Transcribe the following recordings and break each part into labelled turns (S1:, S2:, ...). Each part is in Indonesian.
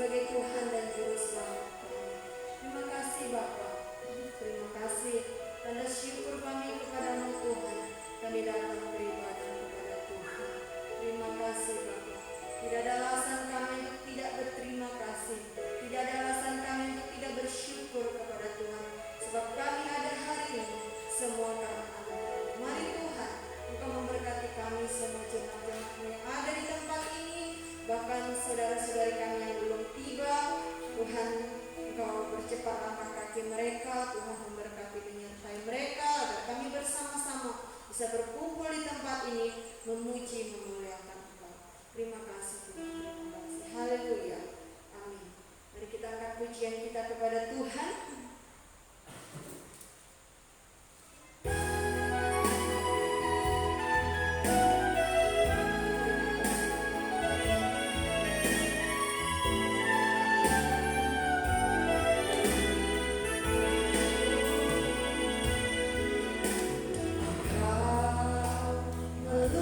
S1: sebagai Tuhan dan Juru Selamat kami. Terima kasih Bapa, terima kasih. Tanda syukur kami kepadamu Tuhan. Kami datang beribadah kepada Tuhan. Terima kasih Bapa. Tidak ada alasan kami untuk tidak berterima kasih. Tidak ada alasan kami untuk tidak bersyukur kepada Tuhan. Sebab kami ada hari ini semua karena Anugerah. Mari Tuhan, Engkau memberkati kami semua jemaat-jemaat-Mu yang ada di tempat ini. Bahkan saudara-saudari kami yang belum tiba, Tuhan Engkau percepat langkah kaki mereka. Tuhan memberkati menyertai mereka agar kami bersama-sama bisa berkumpul di tempat ini memuji memuliakan Engkau. Terima kasih Tuhan. Terima kasih. Haleluya. Amin. Mari kita angkat pujian kita kepada Tuhan.
S2: Ada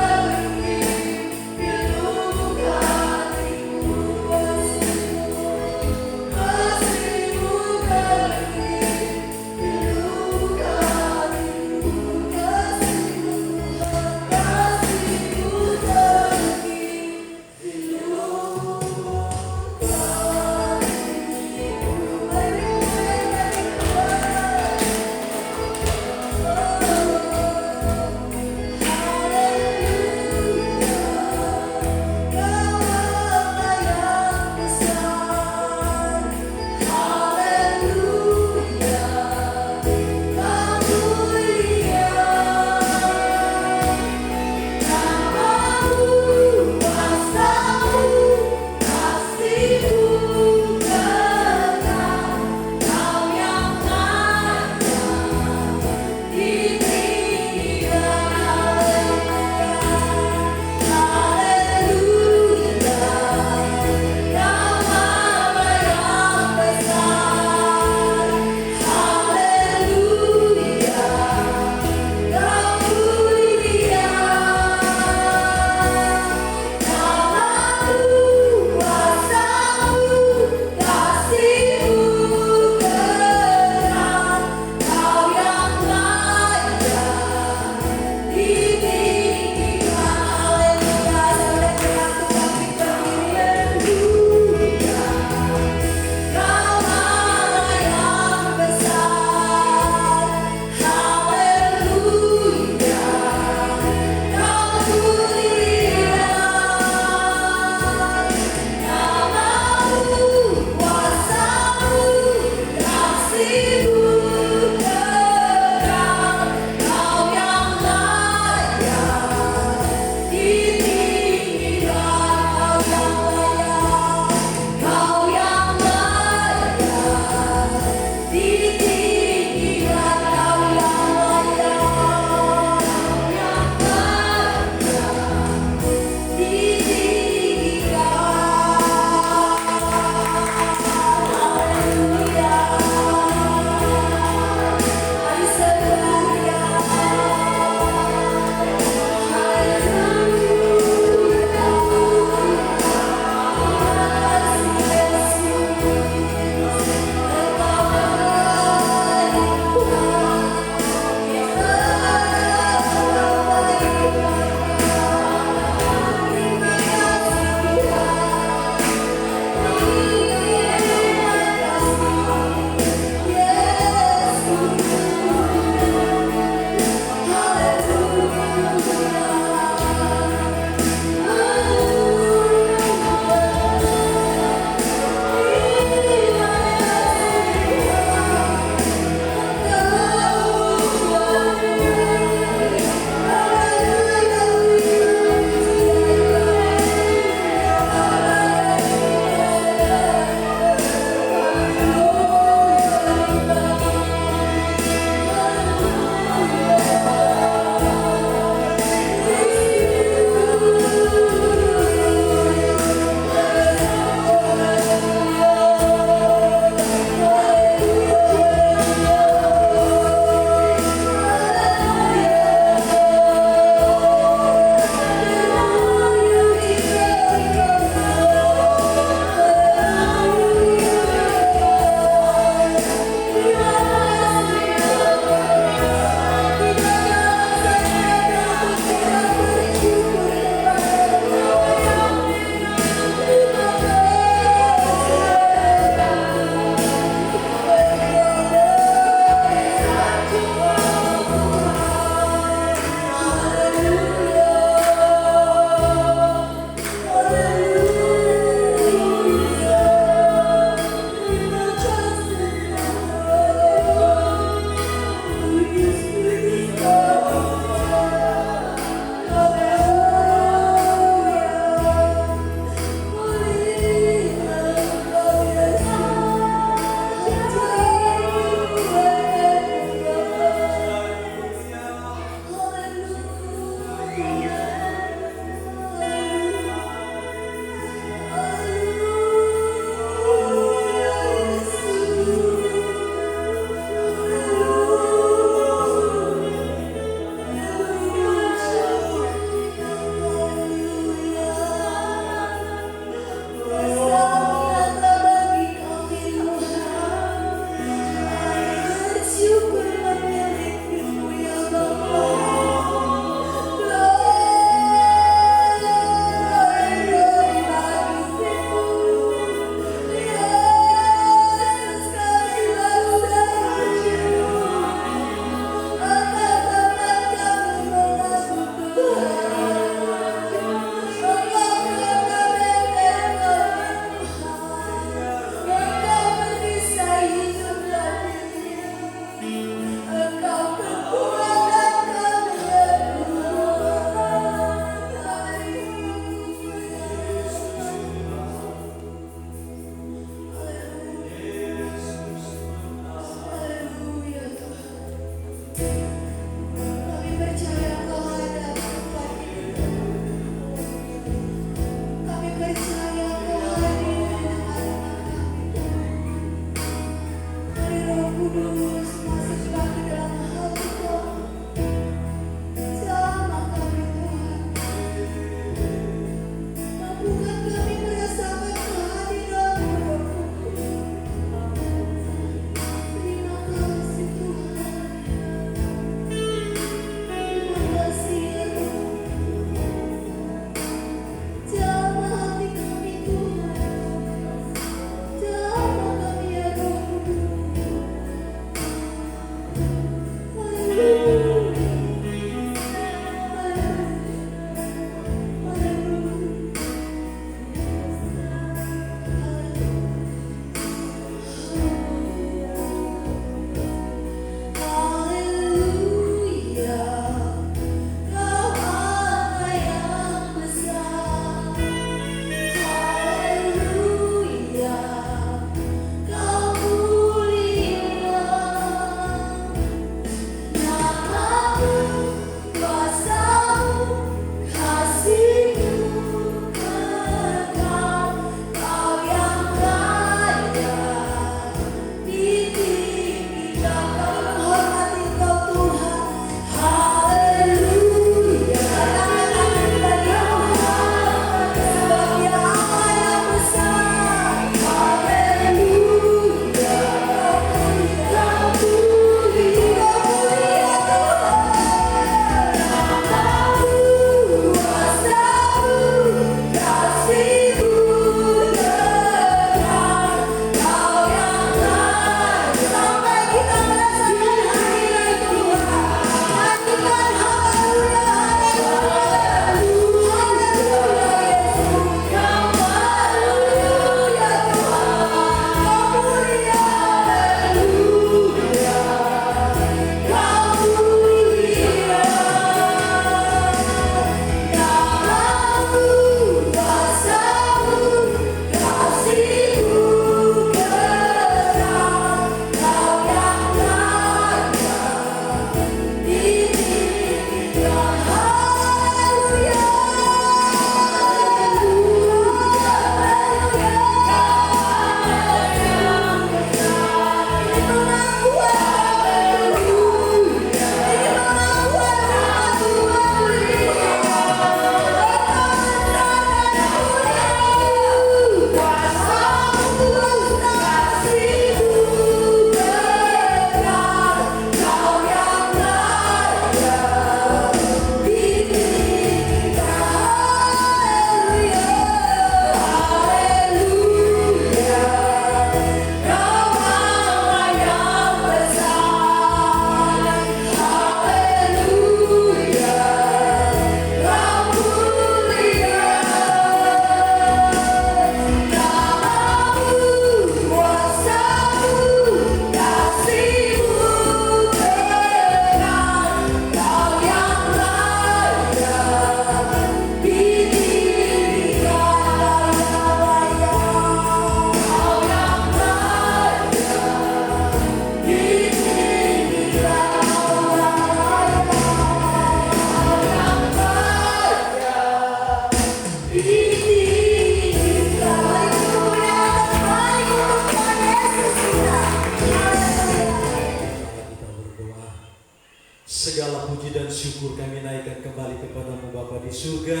S2: Bapa di surga,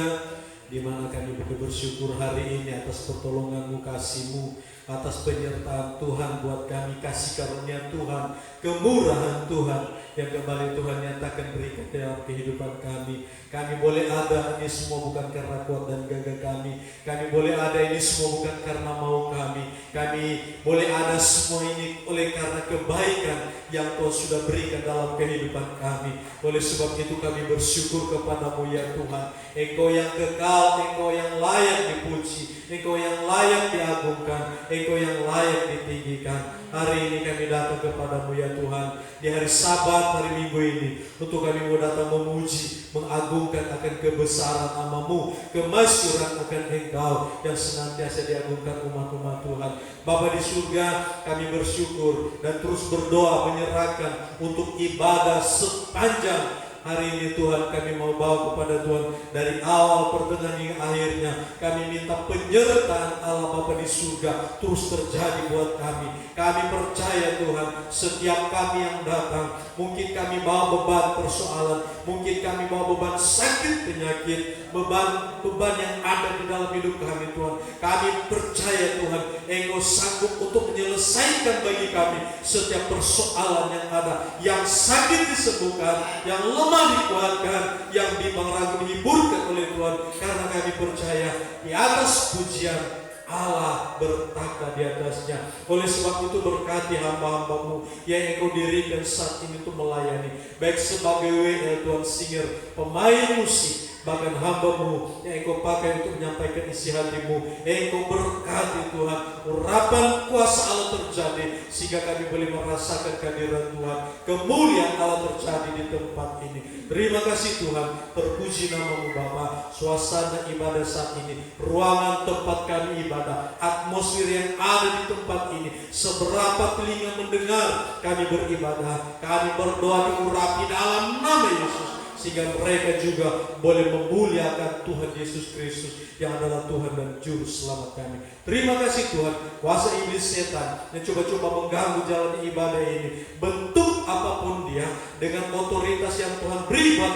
S2: di mana kami boleh bersyukur hari ini atas pertolongan-Mu, kasih-Mu, atas penyertaan Tuhan buat kami, kasih karunia Tuhan, kemurahan Tuhan yang kembali Tuhan nyatakan berikan dalam kehidupan kami. Kami boleh ada ini semua bukan karena kuat dan gagah kami. Kami boleh ada ini semua bukan karena mau kami. Kami boleh ada semua ini oleh karena kebaikan yang Kau sudah berikan dalam kehidupan kami. Oleh sebab itu kami bersyukur kepada-Mu ya Tuhan. Engkau yang kekal, Engkau yang layak dipuji, Engkau yang layak diagungkan, Engkau yang layak ditinggikan. Hari ini kami datang kepada-Mu ya Tuhan, di hari Sabat, hari Minggu ini, untuk kami mau datang memuji, mengagungkan akan kebesaran nama-Mu, kemasyhuran akan Engkau yang senantiasa diagungkan umat-umat Tuhan. Bapa di surga, kami bersyukur dan terus berdoa menyerahkan untuk ibadah sepanjang hari ini Tuhan. Kami mau bawa kepada Tuhan dari awal, pertengahan hingga akhirnya. Kami minta penyertaan Allah Bapa di surga terus terjadi buat kami. Kami percaya Tuhan, setiap kami yang datang, mungkin kami bawa beban persoalan, mungkin kami bawa beban sakit penyakit, beban yang ada di dalam hidup kami Tuhan. Kami percaya Tuhan, Engkau sanggup untuk menyelesaikan bagi kami setiap persoalan yang ada, yang sakit disembuhkan, yang lemah dikuatkan, yang bimbang ragu dihiburkan oleh Tuhan. Karena kami percaya di atas pujian Allah bertakhta di atasnya. Oleh sebab itu berkati hamba-hamba-Mu yang Engkau dirikan saat ini untuk melayani, baik sebagai WL Tuhan, singer, pemain musik, bahkan hamba-Mu yang Engkau pakai untuk menyampaikan isi hati-Mu. Engkau berkati Tuhan, urapan kuasa Allah terjadi sehingga kami boleh merasakan kehadiran Tuhan, kemuliaan Allah terjadi di tempat ini. Terima kasih Tuhan, terpuji nama-Mu Bapa. Suasana ibadah saat ini, ruangan tempat kami ibadah, atmosfer yang ada di tempat ini, seberapa telinga mendengar kami beribadah, kami berdoa diurapi dalam nama Yesus, sehingga mereka juga boleh memuliakan Tuhan Yesus Kristus yang adalah Tuhan dan Juru Selamat kami. Terima kasih Tuhan, kuasa iblis setan yang coba-coba mengganggu jalan ibadah ini, bentuk apapun dia, dengan otoritas yang Tuhan beri buat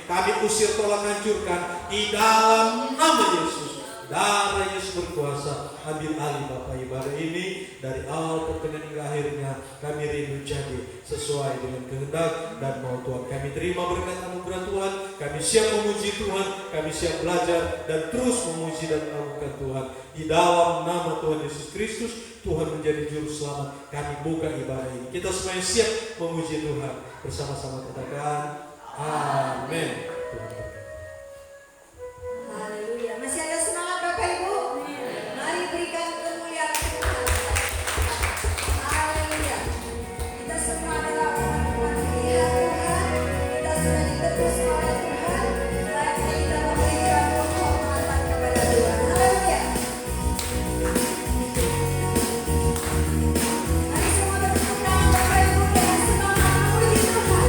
S2: kami usir, tolak, hancurkan di dalam nama Yesus. Darah Yesus berkuasa, ambil alih Bapa ibadah ini dari awal pertengahan hingga akhirnya. Kami rindu jadi sesuai dengan kehendak dan mau Tuhan. Kami terima berkat anugerah Tuhan, kami siap memuji Tuhan, kami siap belajar dan terus memuji dan mengagungkan Tuhan. Di dalam nama Tuhan Yesus Kristus, Tuhan menjadi juru selamat, kami buka ibadah ini. Kita semuanya siap memuji Tuhan. Bersama-sama katakan amin.
S1: Haleluya. Masih ada semangat Bapak Ibu? Mari berikan kemuliaan Tuhan. Haleluya. Kita semua adalah umat pilihan Tuhan. Kita sudah ditebus oleh Tuhan. Saatnya kita memberikan penghormatan kepada Tuhan. Haleluya. Mari semua bertepuk tangan Bapak Ibu dengan semangat memuji Tuhan.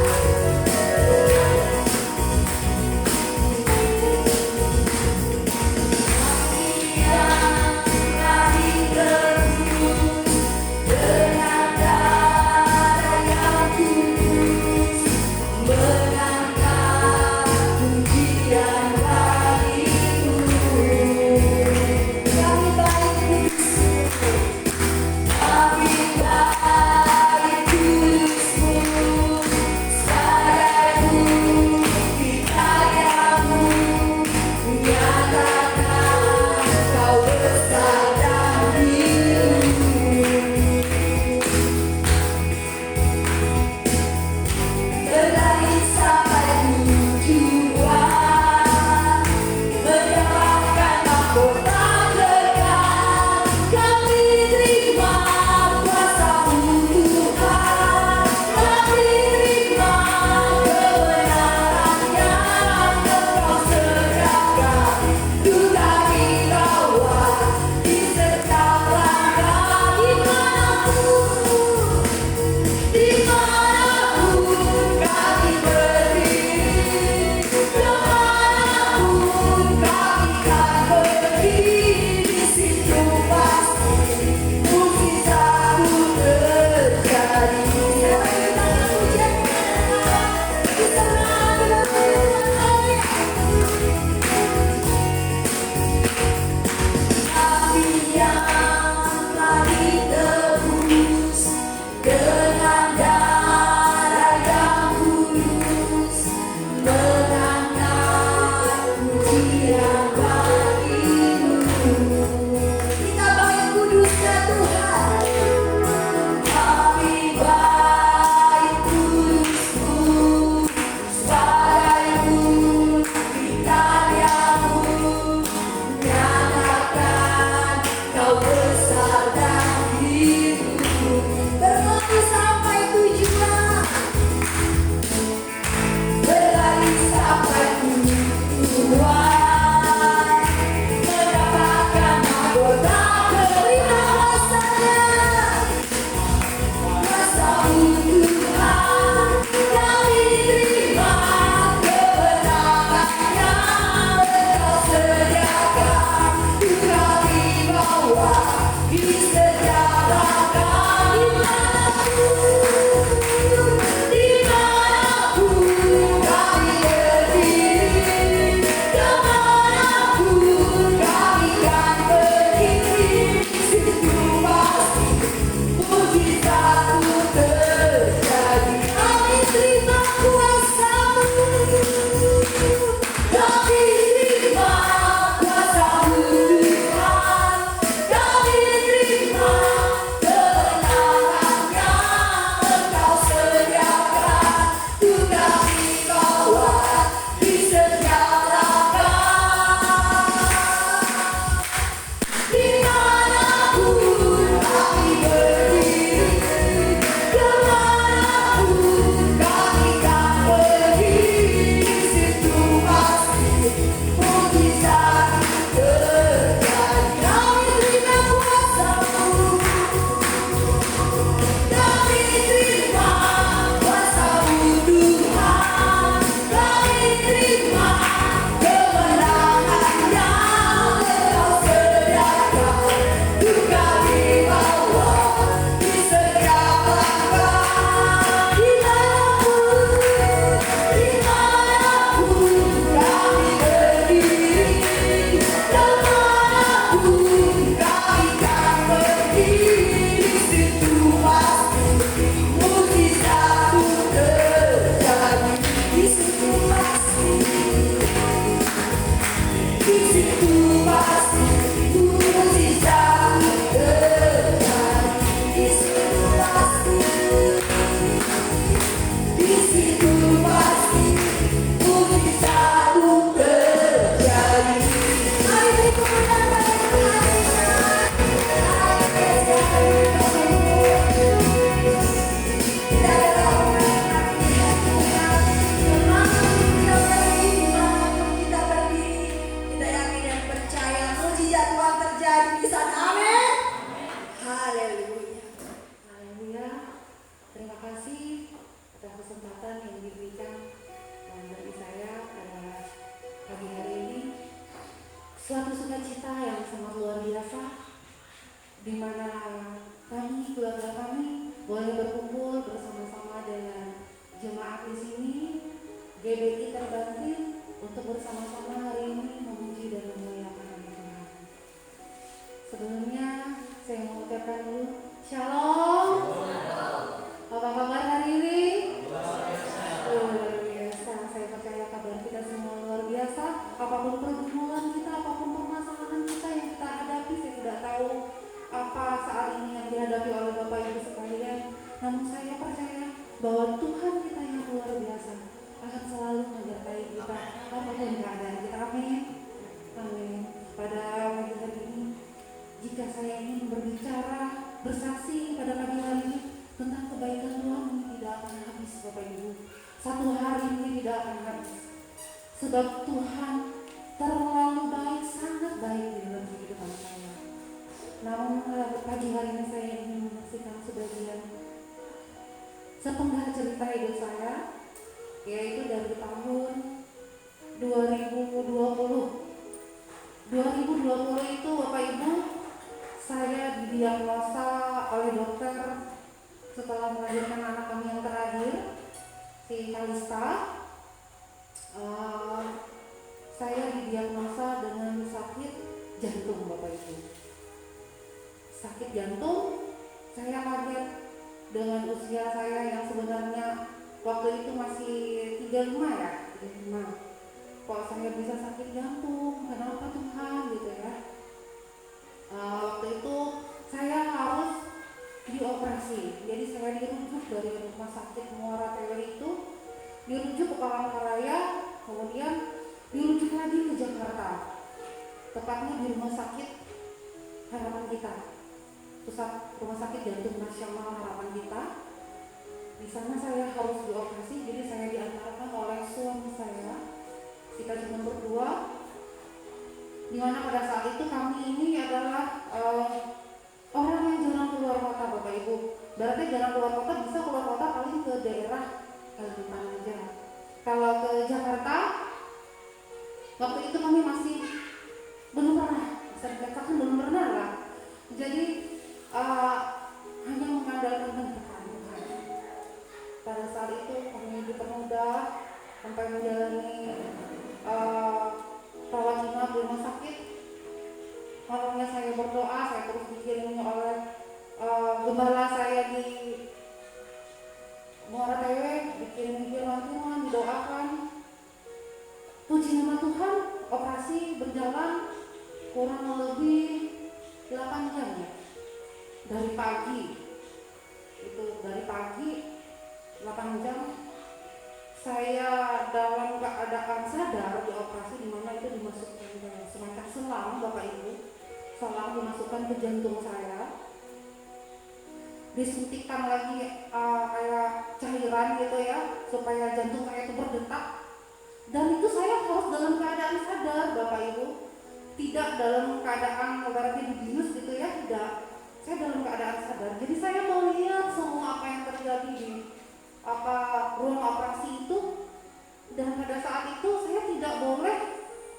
S3: disuntikkan lagi kayak cairan gitu ya supaya jantung saya itu berdetak, dan itu saya harus dalam keadaan sadar Bapak Ibu, tidak dalam keadaan berarti dibius gitu ya, tidak, saya dalam keadaan sadar. Jadi saya melihat semua apa yang terjadi di ruang operasi itu, dan pada saat itu saya tidak boleh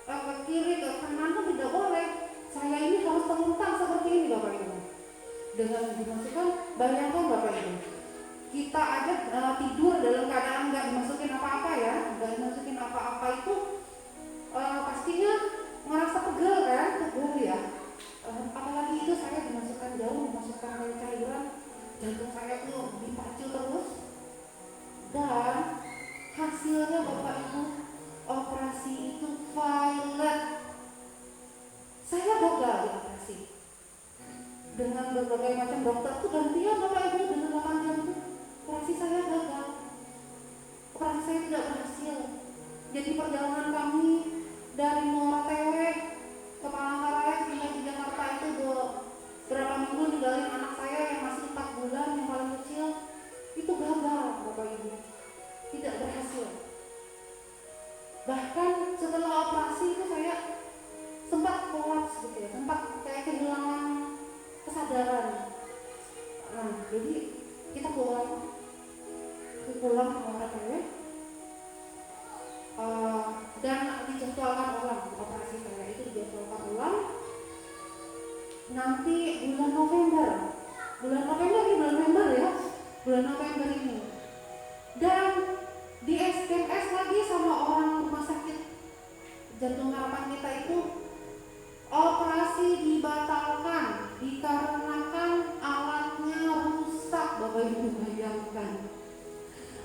S3: ke kiri ke kanan pun tidak boleh, saya ini harus terlentang seperti ini Bapak Ibu. Dengan dimasukkan, bayangkan Bapak Ibu, kita aja tidur dalam keadaan nggak dimasukin apa-apa ya, nggak dimasukin apa-apa itu pastinya merasa pegel kan, pegel ya. Apalagi itu saya dimasukkan jauh, dimasukkan kayak cairan, jantung saya tuh dipacu terus, dan hasilnya Bapak Ibu, operasi itu violet, berbagai macam dokter tuh gantian Bapak Ibu dengan 8 jam itu. Operasi saya gagal, operasi saya tidak berhasil. Jadi perjalanan kami dari Muara Tewe ke Palangkaraya sampai di Jakarta itu berapa minggu ninggalin anak saya yang masih 4 bulan yang paling kecil, itu gagal Bapak Ibu, tidak berhasil. Bahkan setelah operasi itu saya sempat kolaps gitu ya, sempat kayak kehilangan kesadaran. Nah, jadi kita pulang ke Muara Tewe dan dijadwalkan ulang operasi saya itu dijadwalkan ulang nanti bulan November ya, bulan November ini. Dan di SMS lagi sama orang rumah sakit Jantung Harapan kita itu, operasi dibatalkan dikarenakan alatnya rusak. Bapak Ibu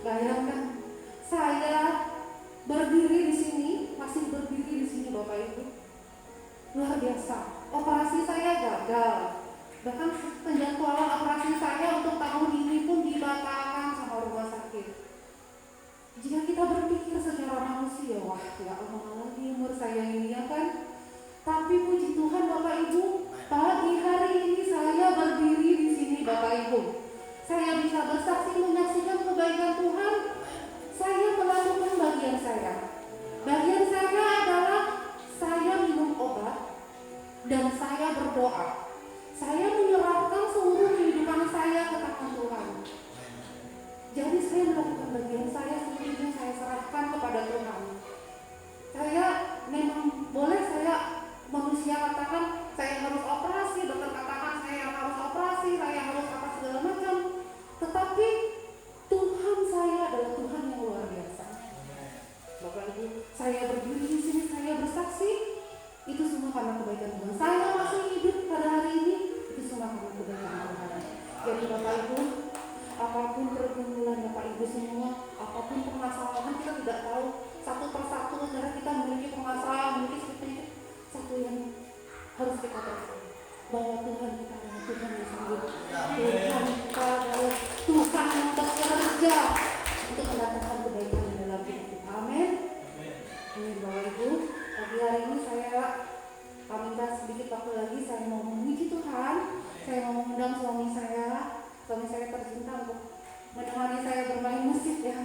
S3: bayangkan saya berdiri di sini, masih berdiri di sini Bapak Ibu, luar biasa. Operasi saya gagal, bahkan penjadwalan operasi saya untuk tahun ini pun dibatalkan sama rumah sakit. Jika kita berpikir secara manusia, wah ya Allah lagi umur saya ini ya kan. Tapi puji Tuhan Bapak Ibu, pagi hari ini saya berdiri di sini Bapak Ibu. Saya bisa bersaksi menyaksikan kebaikan Tuhan. Saya melakukan bagian saya. Bagian saya adalah saya minum obat dan saya berdoa. Saya menyerahkan seluruh kehidupan saya ke tangan Tuhan. Jadi saya melakukan bagian saya, seluruhnya saya serahkan kepada Tuhan. Saya memang boleh saya manusia katakan saya harus operasi, dokter katakan saya harus operasi, saya harus apa segala macam. Tetapi Tuhan saya adalah Tuhan yang luar biasa. Bapak Ibu, saya berdiri di sini, saya bersaksi, itu semua karena kebaikan Tuhan. Saya masih hidup pada hari ini, itu semua karena kebaikan Tuhan. Jadi Bapak Ibu, apapun pergumulan Bapak Ibu semua, apapun permasalahan, kita tidak tahu satu persatu negara kita memiliki permasalahan, memiliki seperti itu. Satu yang harus kita tahu, bahwa Tuhan kita adalah Tuhan yang sanggup. Tuhan kita adalah Tuhan yang bekerja untuk mendatangkan kebaikan di dalam hidup kita. Amin. Amin Bapak Ibu. Pagi hari ini saya minta sedikit waktu lagi, saya mau memuji Tuhan. Saya mau mengundang suami saya tercinta untuk menemani saya bermain musik ya.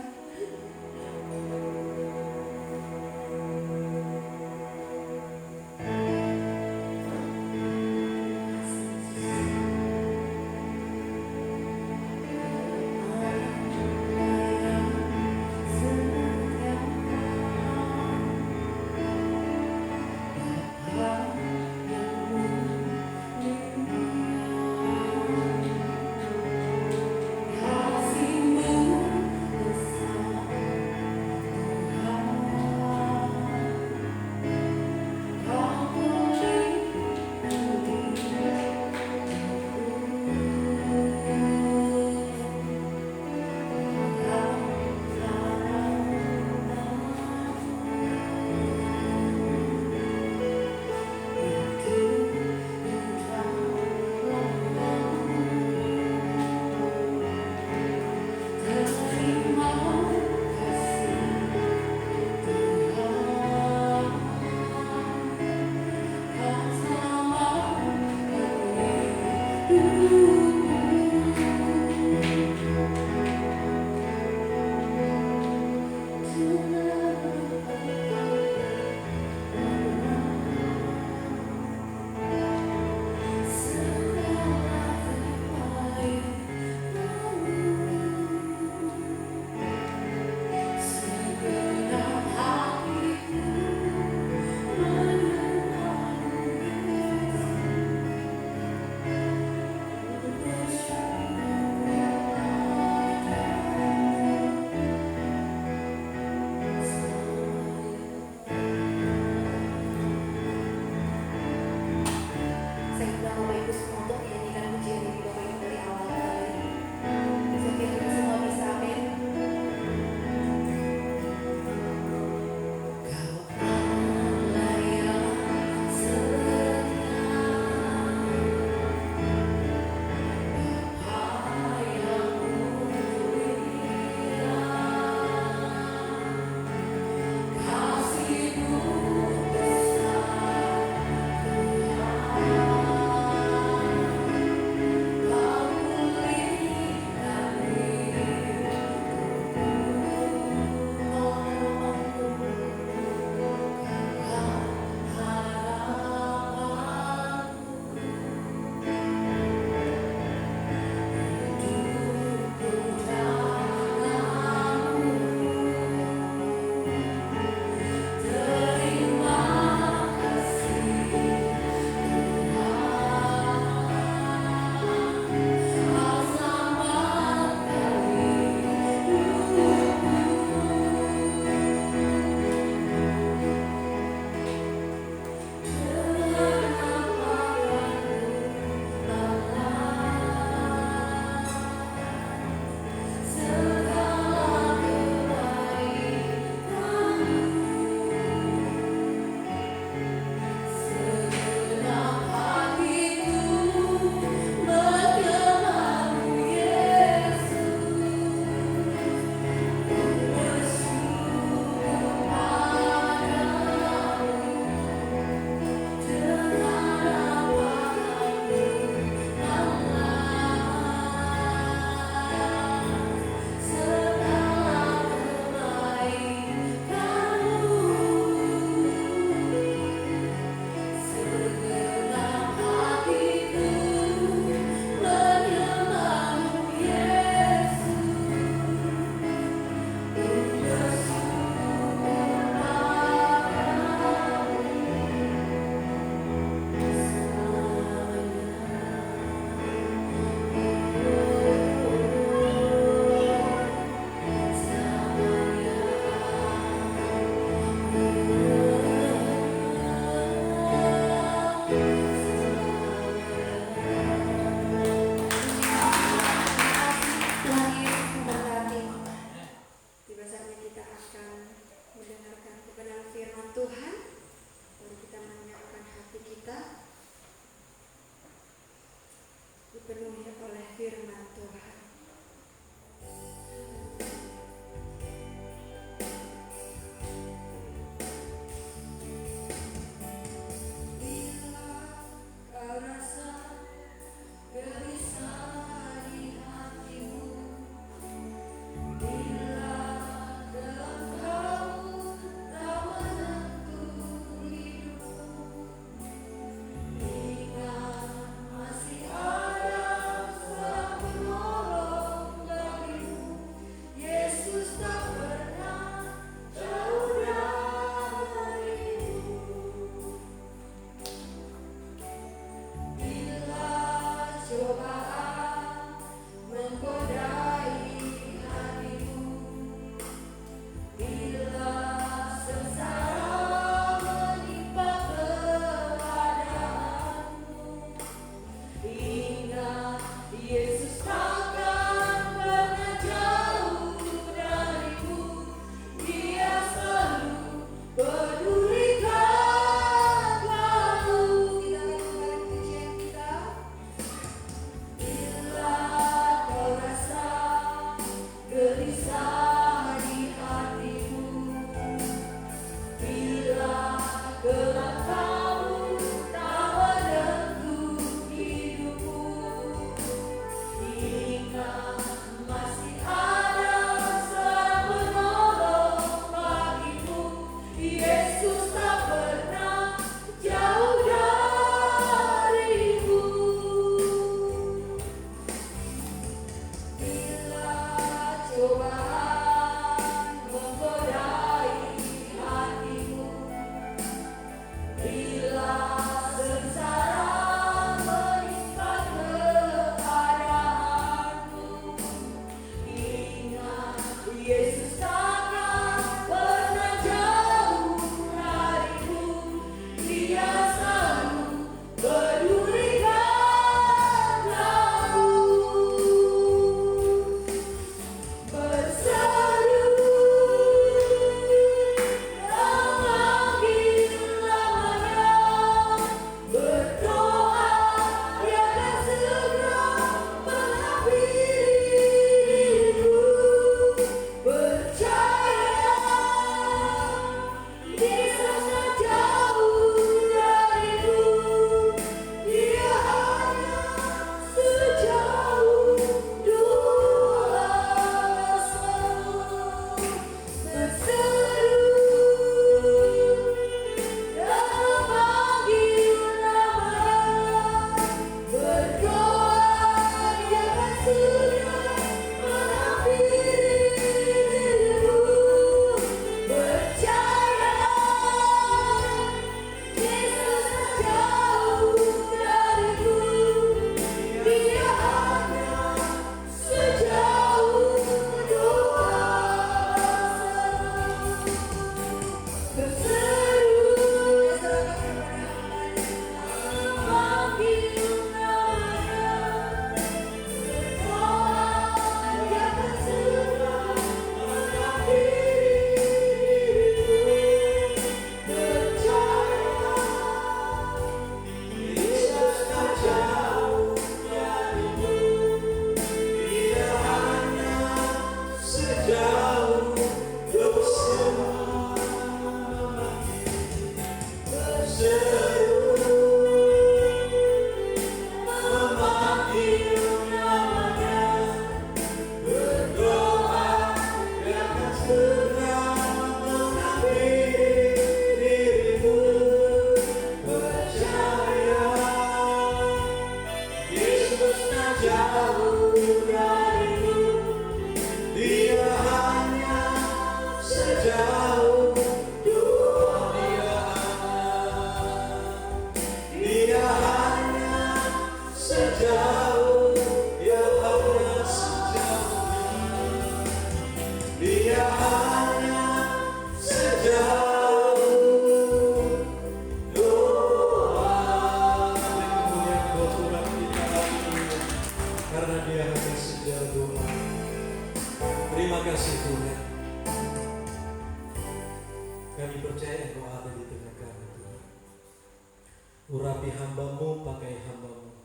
S2: Urapi hamba-Mu, pakai hamba-Mu.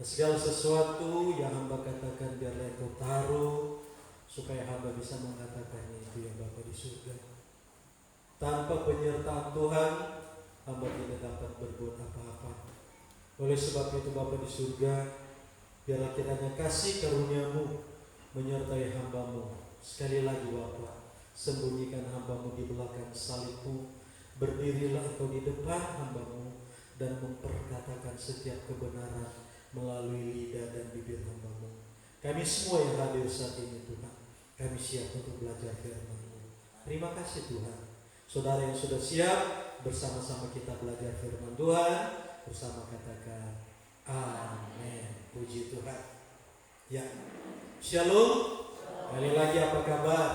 S2: Segala sesuatu yang hamba katakan biarlah Engkau taruh, supaya hamba bisa mengatakannya itu yang Bapa di surga. Tanpa penyertaan Tuhan, hamba tidak dapat berbuat apa-apa. Oleh sebab itu Bapa di surga, biarlah kiranya kasih karunia-Mu menyertai hamba-Mu. Sekali lagi Bapa, sembunyikan hamba-Mu di belakang salib-Mu. Berdirilah Engkau di depan hamba-Mu dan memperkatakan setiap kebenaran melalui lidah dan bibir hamba-Mu. Kami semua yang hadir saat ini Tuhan, kami siap untuk belajar firman-Mu. Terima kasih Tuhan. Saudara yang sudah siap, bersama-sama kita belajar firman Tuhan. Bersama katakan amin. Puji Tuhan. Ya, shalom. Kali lagi apa kabar?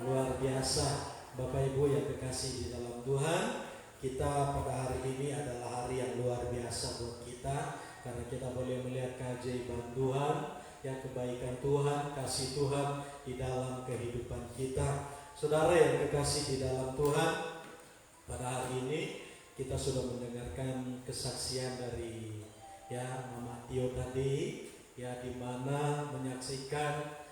S2: Luar biasa. Bapak Ibu yang kekasih di dalam Tuhan, kita pada hari ini adalah hari yang luar biasa buat kita, karena kita boleh melihat keajaiban Tuhan, ya, kebaikan Tuhan, kasih Tuhan di dalam kehidupan kita. Saudara yang kekasih di dalam Tuhan, pada hari ini kita sudah mendengarkan kesaksian dari Mama Tio tadi, di mana menyaksikan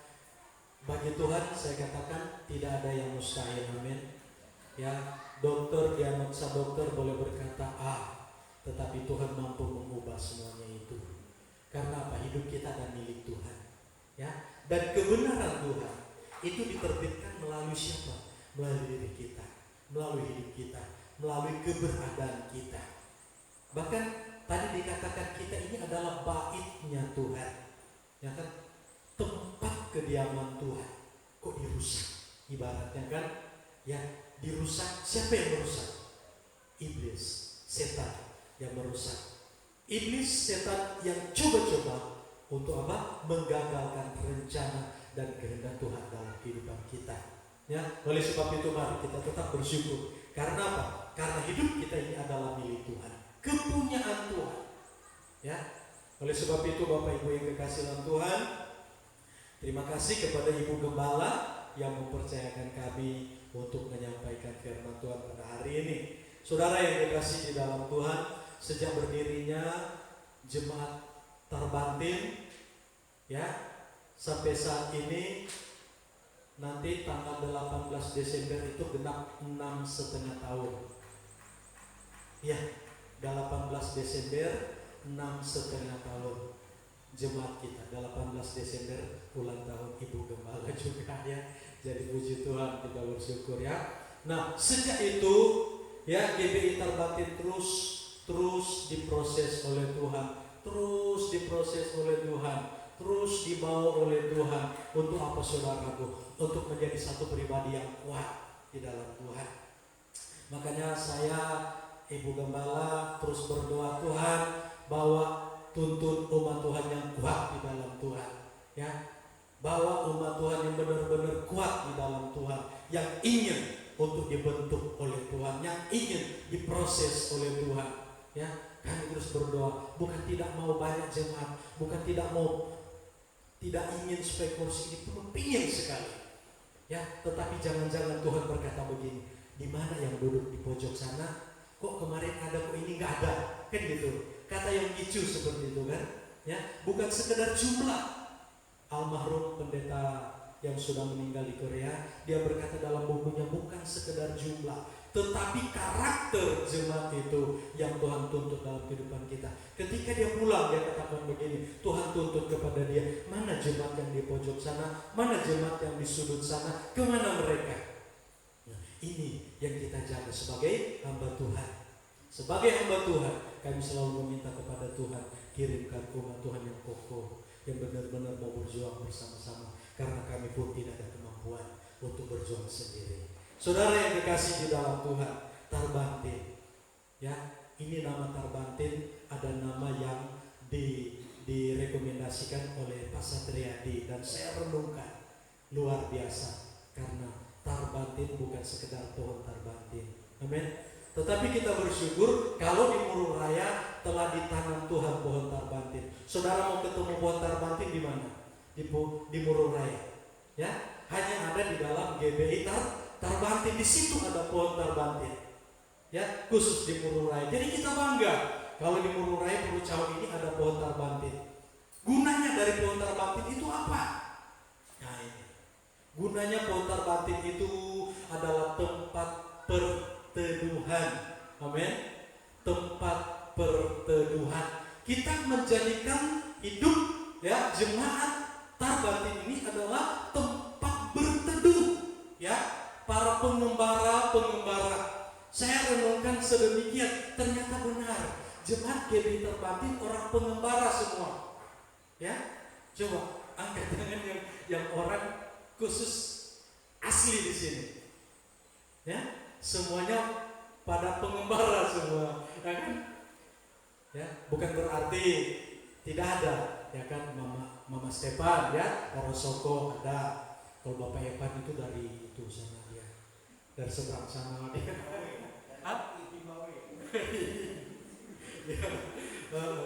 S2: bagi Tuhan, saya katakan tidak ada yang mustahil, amin. Dokter, diagnosa dokter boleh berkata tetapi Tuhan mampu mengubah semuanya itu. Karena apa? Hidup kita dan milik Tuhan, dan kebenaran Tuhan itu diterbitkan melalui siapa? Melalui diri kita, melalui hidup kita, melalui keberadaan kita. Bahkan tadi dikatakan kita ini adalah baitnya Tuhan, kan? Tempat kediaman Tuhan. Kok dirusak? Ibaratnya kan, dirusak. Siapa yang merusak? Iblis, setan yang merusak. Iblis, setan yang coba-coba untuk apa? Menggagalkan rencana dan kehendak Tuhan dalam kehidupan kita. Oleh sebab itu mari kita tetap bersyukur. Karena apa? Karena hidup kita ini adalah milik Tuhan, kepunyaan Tuhan. Oleh sebab itu Bapak Ibu yang kekasih dalam Tuhan, terima kasih kepada Ibu Gembala yang mempercayakan kami untuk menyampaikan firman Tuhan pada hari ini. Saudara yang kekasih di dalam Tuhan, sejak berdirinya Jemaat Tarbantin, sampai saat ini, nanti tanggal 18 Desember itu genap 6,5 tahun. 18 Desember 6,5 tahun jemaat kita. 18 Desember ulang tahun Ibu Gembala juga, Jadi puji Tuhan, kita bersyukur, Nah, sejak itu GBI Tarbantin terus diproses oleh Tuhan, terus diproses oleh Tuhan, terus dibawa oleh Tuhan. Untuk apa saudaraku? Untuk menjadi satu pribadi yang kuat di dalam Tuhan. Makanya saya, Ibu Gembala, terus berdoa, Tuhan bawa tuntun umat Tuhan yang kuat di dalam Tuhan, bawa umat Tuhan yang benar-benar kuat di dalam Tuhan, yang ingin untuk dibentuk oleh Tuhan, yang ingin diproses oleh Tuhan. Kami terus berdoa, bukan tidak mau banyak jemaat, bukan tidak ingin supaya kursi ini penuh, pingin sekali, tetapi jangan-jangan Tuhan berkata begini, di mana yang duduk di pojok sana? Kok kemarin ada, kok ini nggak ada, kan gitu. Kata yang gicu seperti itu kan, bukan sekedar jumlah. Almarhum pendeta yang sudah meninggal di Korea, dia berkata dalam bukunya, bukan sekedar jumlah, tetapi karakter jemaat itu yang Tuhan tuntut dalam kehidupan kita. Ketika dia pulang, dia katakan begini, Tuhan tuntut kepada dia, mana jemaat yang di pojok sana, mana jemaat yang di sudut sana, kemana mereka? Ini yang kita jaga sebagai hamba Tuhan. Sebagai hamba Tuhan, kami selalu meminta kepada Tuhan, kirimkan umat Tuhan yang kokoh, yang benar-benar mau berjuang bersama-sama, karena kami pun tidak ada kemampuan untuk berjuang sendiri. Saudara yang dikasih di dalam Tuhan, Tarbantin, ini nama Tarbantin, ada nama yang direkomendasikan oleh Pak Satriadi, dan saya renungkan, luar biasa, karena Tarbantin bukan sekedar pohon Tarbantin, amin. Tetapi kita bersyukur kalau di Murung Raya telah ditanam Tuhan pohon Tarbantin. Saudara mau ketemu pohon Tarbantin di mana? Di Murung Raya, hanya ada di dalam GBI Tarbantin. Di situ ada pohon Tarbantin, ya, khusus di Mururai. Jadi kita bangga kalau di Mururai Purucao ini ada pohon tarbantin. Gunanya dari pohon tarbantin itu apa? Nah ini, gunanya pohon tarbantin itu adalah tempat perteduhan. Amin. Tempat perteduhan. Kita menjadikan hidup ya jemaat Tarbantin ini adalah tempat berteduh ya. Para pengembara saya renungkan sedemikian, ternyata benar jemaat GBI Tarbantin orang pengembara semua ya. Coba angkat tangan yang orang khusus asli di sini ya. Semuanya pada pengembara semua ya kan? Ya, bukan berarti tidak ada ya kan, Mama Stepan ya, Orosoko ada. Kalau Bapak Evan itu dari itu sana dia, dari seberang sana dia.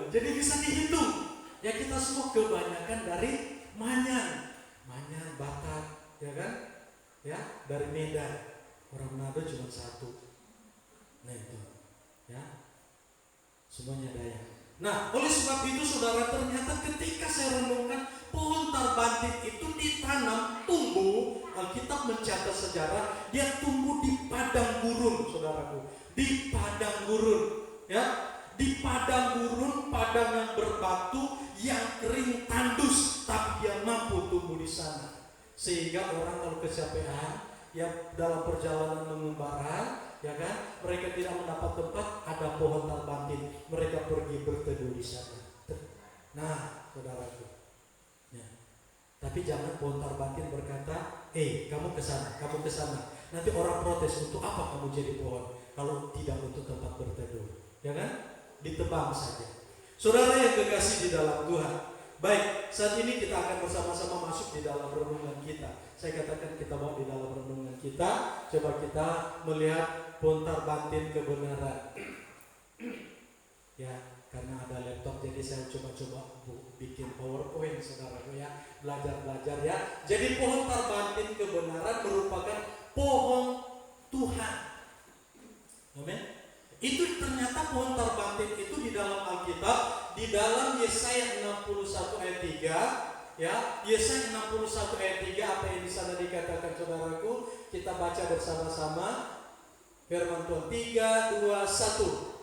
S2: Jadi bisa dihitung ya, kita semua kebanyakan dari Manyan, Batak ya kan, ya dari Medan. Orang Manado cuma satu. Nah itu ya, semuanya Dayak. Nah, oleh sebab itu saudara, ternyata ketika saya renungkan pohon tarbantin itu ditanam, tumbuh, Alkitab mencatat sejarah, dia tumbuh di padang gurun, saudaraku. Di padang gurun, ya. Di padang gurun, padang yang berbatu, yang kering tandus, tapi dia mampu tumbuh di sana. Sehingga orang kalau kecapean, ya dalam perjalanan mengembara, ya kan, mereka tidak mendapat tempat, ada pohon tarbantin, mereka pergi berteduh di sana. Nah, saudaraku, ya. Tapi jangan pohon tarbantin berkata, kamu ke sana, nanti orang protes, untuk apa kamu jadi pohon kalau tidak untuk tempat berteduh, ya kan? Ditebang saja. Saudara yang kekasih di dalam Tuhan, baik, saat ini kita akan bersama-sama masuk di dalam renungan kita. Saya katakan kita bawa di dalam renungan kita. Coba kita melihat pohon tarbantin kebenaran. Ya, karena ada laptop jadi saya coba-coba bikin PowerPoint, saudara ya, belajar ya. Jadi pohon tarbantin kebenaran merupakan pohon Tuhan. Amin. Itu ternyata pohon tarbantin itu di dalam Alkitab, di dalam Yesaya 61 ayat 3, ya. Yesaya 61 ayat 3, apa yang di sana dikatakan, saudaraku? Kita baca bersama-sama firman Tuhan. 3, 2, 1.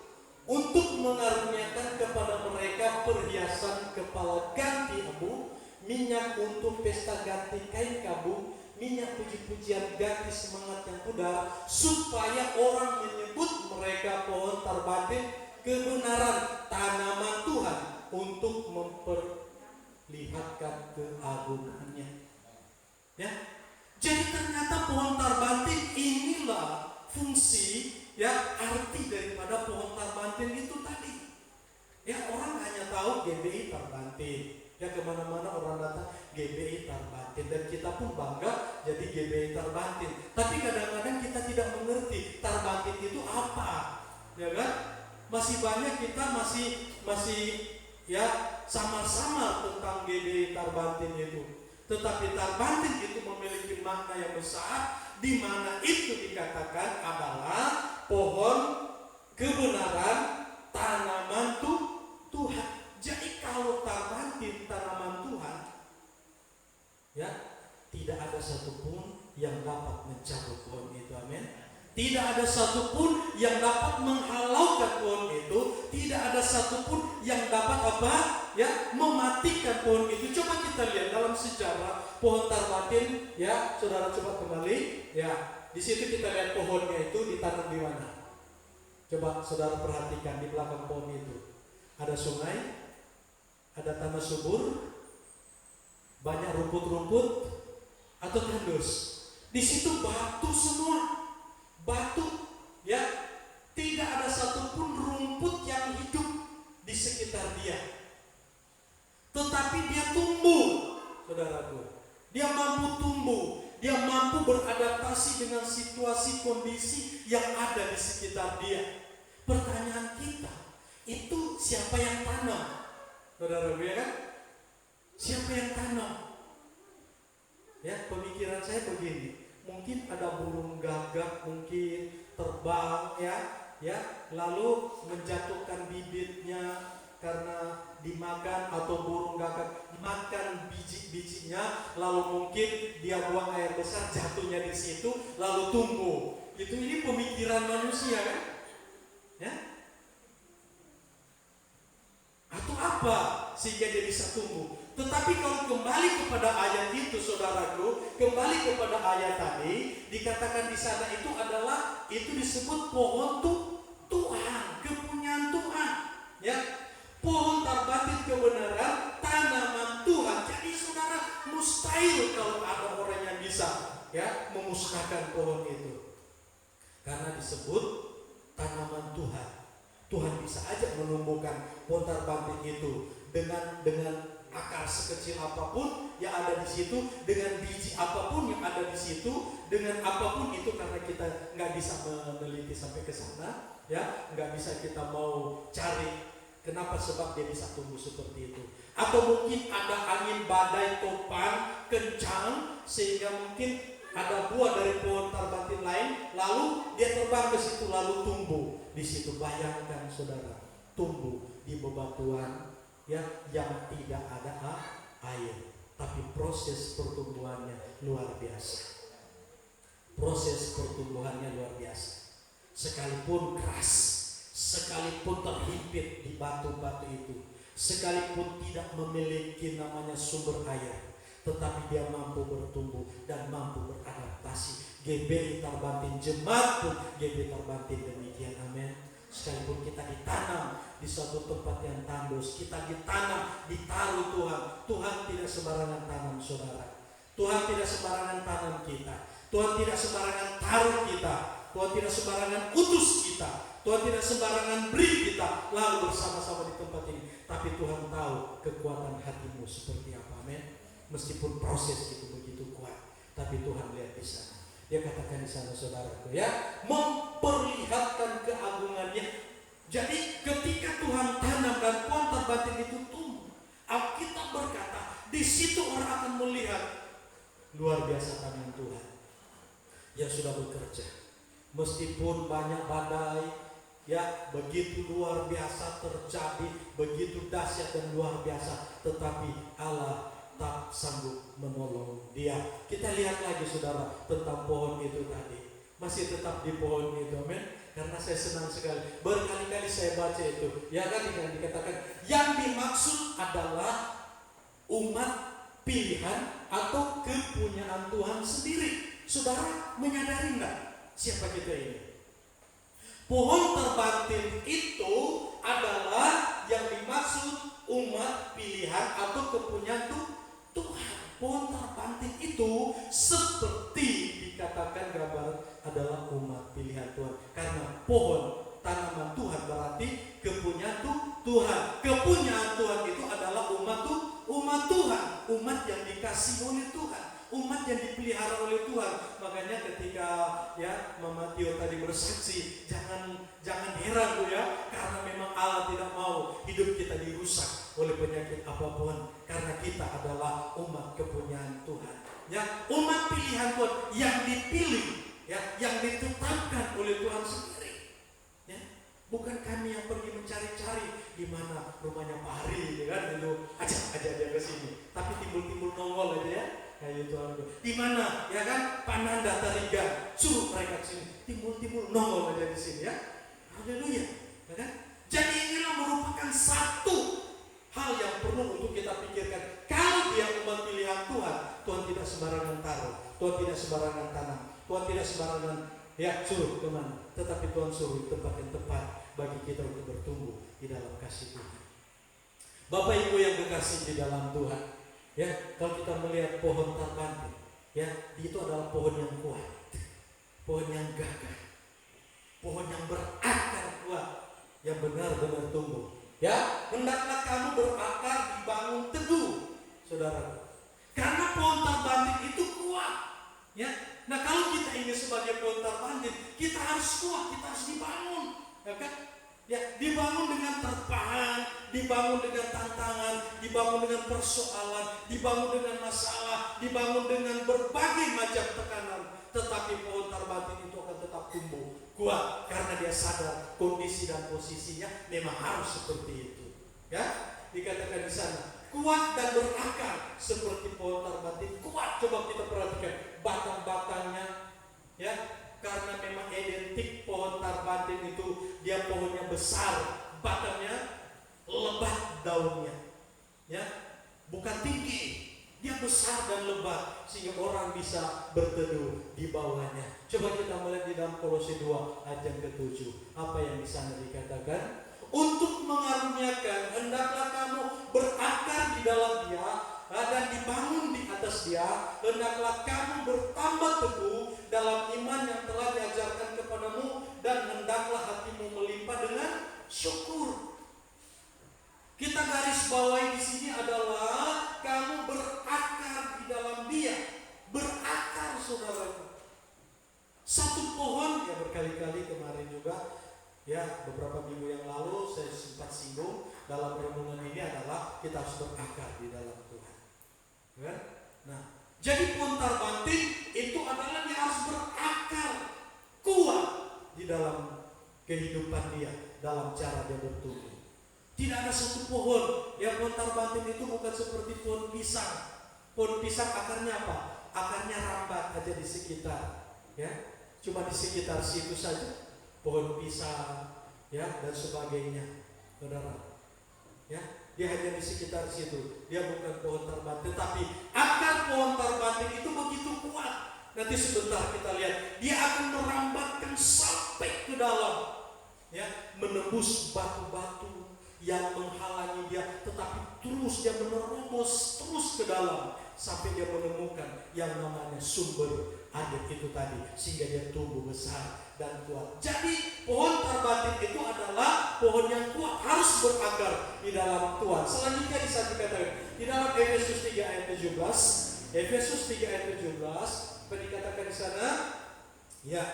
S2: Untuk mengaruniakan kepada mereka perhiasan kepala ganti abu, minyak untuk pesta ganti kain kabung, minyak puji-pujian ganti semangat yang pudar, supaya orang menyebut mereka pohon tarbantin kebenaran, tanaman Tuhan, untuk memperlihatkan keagungannya. Ya, jadi ternyata pohon tarbantin inilah fungsi, ya, arti daripada pohon tarbantin itu tadi. Ya, orang hanya tahu GBI Tarbantin. Ya, kemana-mana orang datang GBI Tarbantin, dan kita pun bangga jadi GBI Tarbantin. Tapi kadang-kadang kita tidak mengerti Tarbantin itu apa, ya kan? Masih banyak kita masih ya samar-samar tentang GBI Tarbantin itu. Tetapi Tarbantin itu memiliki makna yang besar, di mana itu dikatakan adalah pohon kebenaran, tanaman Tuhan. Jadi kalau tarbantin tanaman Tuhan, ya, tidak ada satupun yang dapat mencabut pohon itu. Amin. Tidak ada satupun yang dapat menghalaukan pohon itu. Tidak ada satupun yang dapat apa? Ya, mematikan pohon itu. Coba kita lihat dalam sejarah pohon tarbantin, ya, saudara coba kembali. Ya, di situ kita lihat pohonnya itu ditanam di mana. Coba saudara perhatikan di belakang pohon itu. Ada sungai, ada tanah subur, banyak rumput-rumput atau tandus. Di situ batu semua, batu, ya, tidak ada satupun rumput yang hidup di sekitar dia. Tetapi dia tumbuh, saudaraku. Dia mampu tumbuh, dia mampu beradaptasi dengan situasi kondisi yang ada di sekitar dia. Pertanyaan kita, itu siapa yang tanam? Saudara, ya kan? Siapa yang tanam? Ya, pemikiran saya begini. Mungkin ada burung gagak, mungkin terbang, ya, ya, lalu menjatuhkan bibitnya karena dimakan, atau burung gagak makan biji-bijinya, lalu mungkin dia buang air besar, jatuhnya di situ, lalu tumbuh. Ini pemikiran manusia kan? Ya? Atau apa sehingga dia bisa tumbuh? Tetapi kalau kembali kepada ayat itu, saudaraku, kembali kepada ayat tadi, dikatakan di sana itu disebut pohon Tuhan, kepunyaan Tuhan, ya. Pohon terbatin kebenaran, tanaman Tuhan. Jadi saudara, mustahil kalau ada orang yang bisa, ya, memusnahkan pohon itu, karena disebut tanaman Tuhan. Tuhan bisa aja menumbuhkan pohon terbatin itu dengan akar sekecil apapun yang ada di situ, dengan biji apapun yang ada di situ, dengan apapun itu, karena kita nggak bisa meneliti sampai ke sana, ya, nggak bisa kita mau cari kenapa sebab dia bisa tumbuh seperti itu. Atau mungkin ada angin badai topan kencang sehingga mungkin ada buah dari pohon terbatin lain, lalu dia terbang ke situ, lalu tumbuh di situ. Bayangkan saudara, tumbuh di bebatuan, ya, yang tidak ada air, tapi proses pertumbuhannya luar biasa. Proses pertumbuhannya luar biasa. Sekalipun keras, sekalipun terhimpit di batu-batu itu, sekalipun tidak memiliki namanya sumber air, tetapi dia mampu bertumbuh dan mampu beradaptasi. GBI terbanting, jemaat pun GBI terbanting demikian, amin. Sekalipun kita ditanam di suatu tempat yang tandus, kita ditanam, ditaruh Tuhan tidak sembarangan tanam saudara. Tuhan tidak sembarangan tanam kita. Tuhan tidak sembarangan taruh kita. Tuhan tidak sembarangan utus kita. Tuhan tidak sembarangan beri kita lalu bersama-sama di tempat ini. Tapi Tuhan tahu kekuatan hatimu seperti apa, amin. Meskipun proses itu begitu kuat, tapi Tuhan lihat di sana. Dia katakan di sana, saudaraku, ya, memperlihatkan keagungannya. Jadi ketika Tuhan tanam dan pohon terbatin itu tumbuh, Alkitab berkata di situ orang akan melihat luar biasa tangan Tuhan yang sudah bekerja. Meskipun banyak badai, ya, begitu luar biasa terjadi, begitu dahsyat dan luar biasa, tetapi Allah tak sanggup menolong dia. Kita lihat lagi saudara tentang pohon itu tadi, masih tetap di pohon itu, amin. Karena saya senang sekali, berkali-kali saya baca itu, ya kan, dikatakan yang dimaksud adalah umat pilihan atau kepunyaan Tuhan sendiri. Saudara menyadari enggak siapa kita ini? Pohon terbanting itu adalah yang dimaksud umat pilihan atau kepunyaan Tuhan. Pohon terbanting itu seperti dikatakan gambar adalah umat pilihan Tuhan. Karena pohon tanaman Tuhan berarti kepunyaan Tuhan. Kepunyaan Tuhan itu adalah umat Tuhan, umat yang dikasihi oleh Tuhan, umat yang dipelihara oleh Tuhan. Makanya ketika, ya, Mama Tio tadi bersaksi, jangan heran Bu, ya, karena memang Allah tidak mau hidup kita dirusak oleh penyakit apapun, karena kita adalah umat kepunyaan Tuhan, ya, umat pilihan Tuhan yang dipilih, ya, yang ditetapkan oleh Tuhan sendiri, ya. Bukan kami yang pergi mencari-cari di mana rumahnya Pak Hari, ya kan, itu ajak dia ke sini, tapi timbul-timbul nongol aja, ya. Kayak Tuhan itu. Di mana, ya kan, Pak Nanda Tarigan, suruh mereka ke sini, timbul-timbul nongol aja di sini, ya. Haleluya, ya kan? Jadi inilah merupakan satu hal yang perlu untuk kita pikirkan. Kalau dia umat pilihan Tuhan, Tuhan tidak sembarangan taruh, Tuhan tidak sembarangan tanam, Tuhan tidak sembarangan, ya, suruh kemana, tetapi Tuhan suruh tempat yang tepat bagi kita untuk bertumbuh di dalam kasih Tuhan. Bapak Ibu yang kekasih di dalam Tuhan, ya, kalau kita melihat pohon terbanting, ya, itu adalah pohon yang kuat, pohon yang gagah, pohon yang berakar kuat, yang benar-benar tumbuh. Ya, hendaklah kamu berakar dibangun teguh, saudara. Karena pohon terbanting itu kuat, ya. Nah, kalau kita ingin sebagai pohon terbanting, kita harus kuat, kita harus dibangun, ya kan? Ya, dibangun dengan terpahan, dibangun dengan tantangan, dibangun dengan persoalan, dibangun dengan masalah, dibangun dengan berbagai macam tekanan. Tetapi pohon terbanting itu akan tetap tumbuh kuat karena dia sadar kondisi dan posisinya memang harus seperti itu. Ya, dikatakan di sana kuat dan berakar seperti pohon tarbatin. Kuat, coba kita perhatikan batang-batangnya, ya, karena memang identik pohon tarbatin itu dia pohonnya besar, batangnya lebat daunnya, ya, bukan tinggi, dia besar dan lebat sehingga orang bisa berteduh di bawahnya. Coba kita melihat di dalam Kolose 2 ayat yang ke-7, apa yang di sana dikatakan? Untuk mengaruniakan hendaklah kamu berakar di dalam Dia dan dibangun di atas Dia. Hendaklah kamu bertambah teguh dalam iman yang telah diajarkan kepadamu, dan hendaklah hatimu melimpah dengan syukur. Kita garis bawahi di sini adalah kamu berakar di dalam Dia. Berakar, saudaraku. Satu pohon, ya berkali-kali kemarin juga, ya beberapa minggu yang lalu saya sempat singgung dalam renungan ini adalah kita harus berakar di dalam Tuhan. Kan? Nah, jadi pohon tarbatin itu adalah dia harus berakar kuat di dalam kehidupan dia, dalam cara dia bertumbuh. Tidak ada satu pohon, ya pohon tarbatin itu bukan seperti pohon pisang. Pohon pisang akarnya apa? Akarnya rambat aja di sekitar, ya, cuma di sekitar situ saja. Pohon pisang, ya, dan sebagainya, saudara, ya, dia hanya di sekitar situ. Dia bukan pohon tarbatin, tetapi akar pohon tarbatin itu begitu kuat. Nanti sebentar kita lihat, dia akan merambatkan sampai ke dalam, ya, menembus batu-batu yang menghalangi dia, tetapi terus dia menerobos terus ke dalam sampai dia menemukan yang namanya sumber air itu tadi, sehingga dia tumbuh besar dan kuat. Jadi pohon tarbatin itu adalah pohon yang kuat, harus berakar di dalam Tuhan. Selanjutnya bisa dikatakan di dalam Efesus 3 ayat 17. Efesus 3 ayat 17 dikatakan di sana, ya,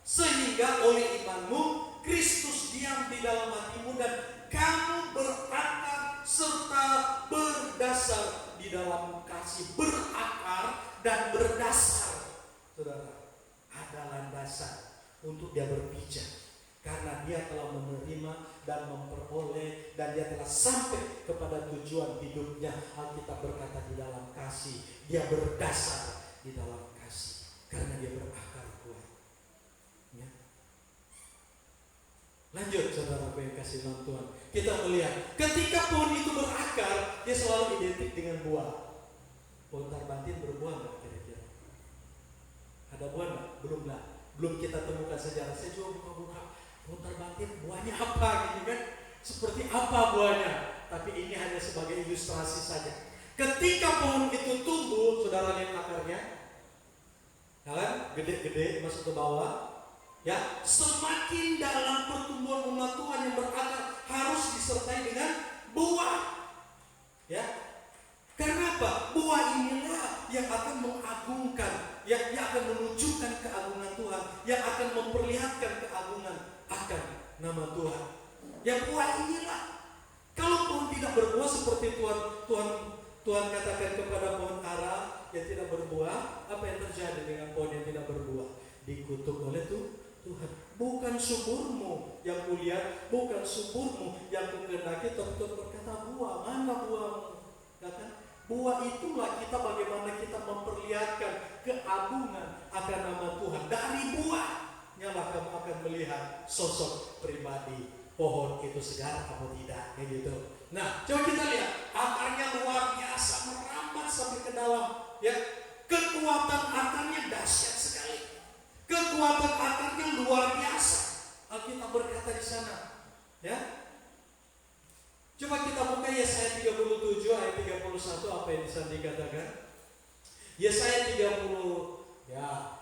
S2: sehingga oleh imanmu Kristus diam di dalam hatimu dan kamu berakar serta berdasar di dalam kasih. Berakar dan berdasar, saudara, ada landasan untuk dia berpijak, karena dia telah menerima dan memperoleh, dan dia telah sampai kepada tujuan hidupnya. Alkitab berkata di dalam kasih, dia berdasar di dalam kasih karena dia berakar kuat, ya. Lanjut, saudara yang kasih dalam Tuhan, kita melihat ketika pohon itu berakar, dia selalu identik dengan buah. Pohon tarbatin berbuah nggak kira-kira? Ada buah nggak? Belum lah. Belum kita temukan sejarah. Saya coba buka-buka pohon tarbatin, buahnya apa gitu kan? Seperti apa buahnya? Tapi ini hanya sebagai ilustrasi saja. Ketika pohon itu tumbuh, saudara lihat akarnya, kan? Gede-gede masuk ke bawah. Ya, semakin dalam pertumbuhan umat Tuhan yang berakar harus disertai dengan buah. Ya, karena apa? Buah inilah yang akan mengagungkan, yang akan menunjukkan keagungan Tuhan, yang akan memperlihatkan keagungan akan nama Tuhan. Yang buah inilah. Kalau pohon tidak berbuah seperti Tuhan katakan kepada pohon ara yang tidak berbuah, apa yang terjadi dengan pohon yang tidak berbuah? Dikutuk oleh Tuhan. Bukan suburmu yang kulihat, bukan suburmu yang kukehendaki, Tuhan berkata buah, mana buahmu? Kata, buah itulah kita, bagaimana kita memperlihatkan keagungan akan nama Tuhan. Dari buahnya lah kamu akan melihat sosok pribadi pohon itu segar atau tidak, kayak gitu. Nah, coba kita lihat, akarnya luar biasa, merambat sampai ke dalam, ya. Kekuatan akarnya dahsyat sekali. Kekuatan akarnya luar biasa. Alkitab berkata di sana, ya. Coba kita buka Yesaya 37 ayat 31, apa yang bisa dikatakan? Yesaya 30, ya.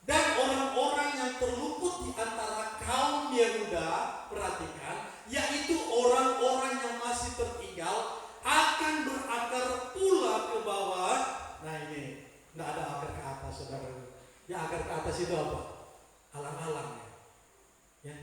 S2: Dan orang-orang yang terluput di antara kaum Yehuda, perhatikan, yaitu orang-orang yang masih tertinggal, akan berakar pula ke bawah. Nah ini, tidak ada akar ke atas, saudara. Ya, akar ke atas itu apa? Alang-alang, ya.